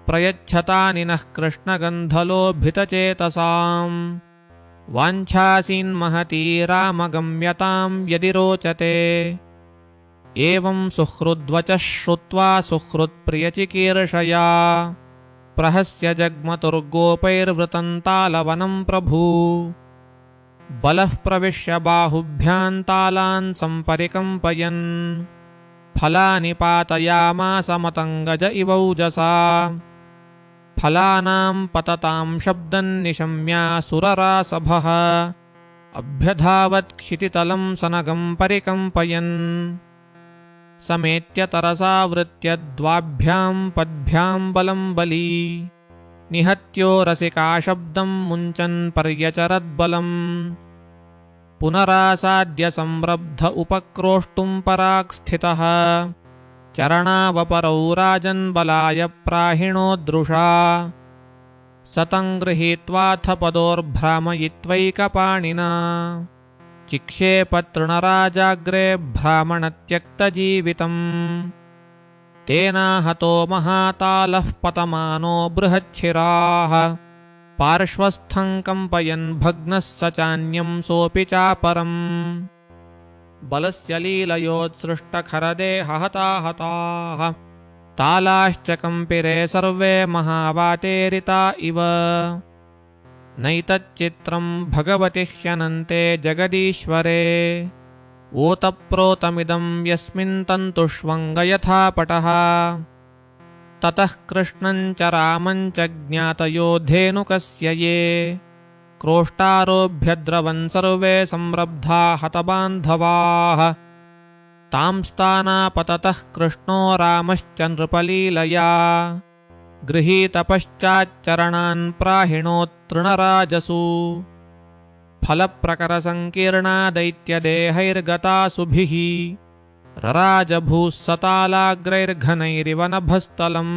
प्रयच्छतानि नः कृष्णगन्धलोभितचेतसाम् वाञ्छासीन्महती रामगम्यतां यदि रोचते एवं सुहृद्वचः श्रुत्वा सुहृत्प्रियचिकीर्षया प्रहस्य जग्मतुर्गोपैर्वृतन्तालवनं प्रभू बलः प्रविश्य बाहुभ्यां तालान् सम्परिकम्पयन् फलानि पातयामास मतङ्गज इवौजसा फलानां पततां शब्दं निशम्यासुररासभः अभ्यधावत्क्षितितलं सनगं परिकम्पयन् समेत्य तरसावृत्य द्वाभ्यां पद्भ्यां बलं बली निहत्यो रसिका शब्दं मुञ्चन् पर्यचरद्बलम् पुनरासाद्य संरब्ध उपक्रोष्टुं पराक् स्थितः चरणावपरौ राजन्बलाय प्राहिणोदृशा सतं गृहीत्वाथ पदोर्भ्रामयित्वैकपाणिना चिक्षेपतृणराजाग्रे ब्राह्मणत्यक्तजीवितम् तेनाहतो महातालः पतमानो बृहच्छिराः पार्श्वस्थं कम्पयन् भग्नः स चान्यं सोऽपि चापरम् बलस्य लीलयोत्सृष्टखरदेहहताहताः तालाश्च कम्पिरे सर्वे महावातेरिता इव नैतच्चित्रं भगवति ह्यनन्ते जगदीश्वरे ओतप्रोतमिदं यस्मिन् तन्तुष्वङ्ग यथा पटः ततः कृष्णं च रामं च ज्ञातयो धेनुकस्य ये क्रोष्टारोभ्यद्रवन् सर्वे संरब्धा हतबान्धवाः तांस्तानापततः कृष्णो रामश्च नृपलीलया गृहीतपश्चाच्चरणान् प्राहिणोत्तृणराजसु फलप्रकरसङ्कीर्णा दैत्यदेहैर्गता सुभिः रराजभूः सतालाग्रैर्घनैरिव नभस्थलम्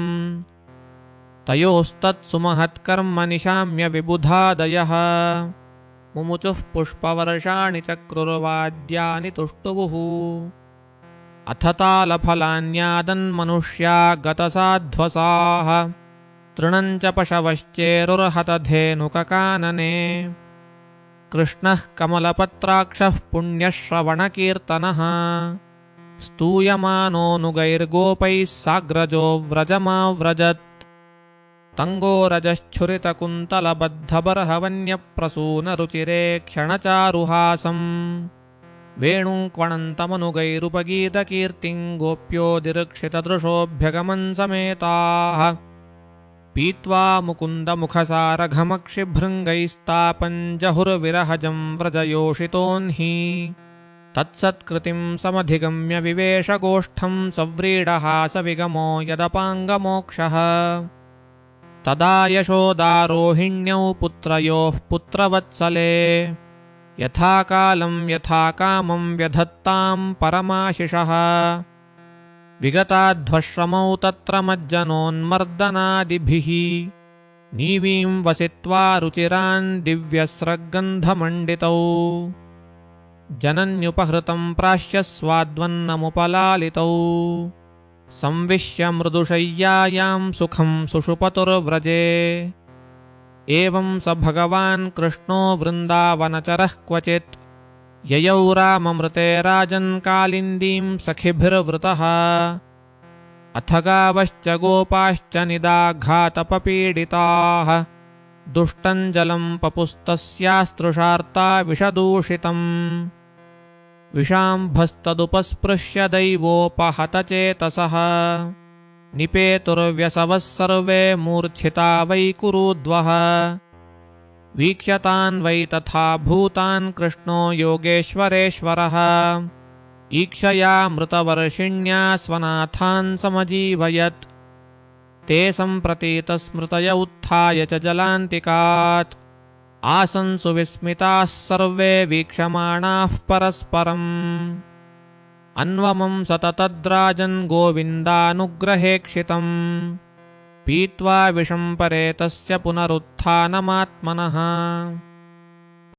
तयोस्तत्सुमहत्कर्म निशाम्य विबुधादयः मुमुचुः पुष्पवर्षाणि चक्रुर्वाद्यानि तुष्टुवुः अथ तालफलान्यादन्मनुष्या गतसाध्वसाः तृणं च पशवश्चेरुर्हतधेनुककानने कृष्णः कमलपत्राक्षः पुण्यश्रवणकीर्तनः स्तूयमानोऽनुगैर्गोपैः साग्रजो व्रजमाव्रजत् तङ्गोरजश्छुरितकुन्तलबद्धबर्हवन्यप्रसूनरुचिरे क्षणचारुहासम् वेणुङ्क्वणन्तमनुगैरुपगीतकीर्तिं गोप्यो दिरक्षितदृशोऽभ्यगमन् समेताः पीत्वा मुकुन्दमुखसारघमक्षिभृङ्गैस्तापञ्जहुर्विरहजं व्रजयोषितोऽह्नि तत्सत्कृतिं समधिगम्य विवेशगोष्ठं सव्रीडहासविगमो यदपाङ्गमोक्षः तदा यशोदारोहिण्यौ पुत्रयोः पुत्रवत्सले यथाकालं यथाकामं व्यधत्तां परमाशिषः विगताध्वश्रमौ तत्र मज्जनोन्मर्दनादिभिः नीवीं वसित्वा रुचिरान् दिव्यस्रग्गन्धमण्डितौ जनन्युपहृतं प्राश्यस्वाद्वन्नमुपलालितौ संविश्य मृदुशय्यायां सुखं सुषुपतुर्व्रजे एवं स भगवान् कृष्णो वृन्दावनचरः क्वचित् ययौ राममृते राजन् कालिन्दीं सखिभिर्वृतः अथ गावश्च गोपाश्च निदाघातपपीडिताः दुष्टं जलं पपुस्तस्यास्तृषार्ता विषदूषितम् विषाम्भस्तदुपस्पृश्य दैवोपहतचेतसः निपेतुर्व्यसवः सर्वे मूर्छिता वै कुरुद्वः वीक्ष्यतान् वै तथा भूतान् कृष्णो योगेश्वरेश्वरः ईक्षया मृतवर्षिण्या स्वनाथान् समजीवयत् ते सम्प्रतीतस्मृतय उत्थाय च जलान्तिकात् आसन् सुविस्मिताः सर्वे वीक्षमाणाः परस्परम् अन्वमं सततद्राजन् गोविन्दानुग्रहेक्षितम् पीत्वा विषं परे तस्य पुनरुत्थानमात्मनः।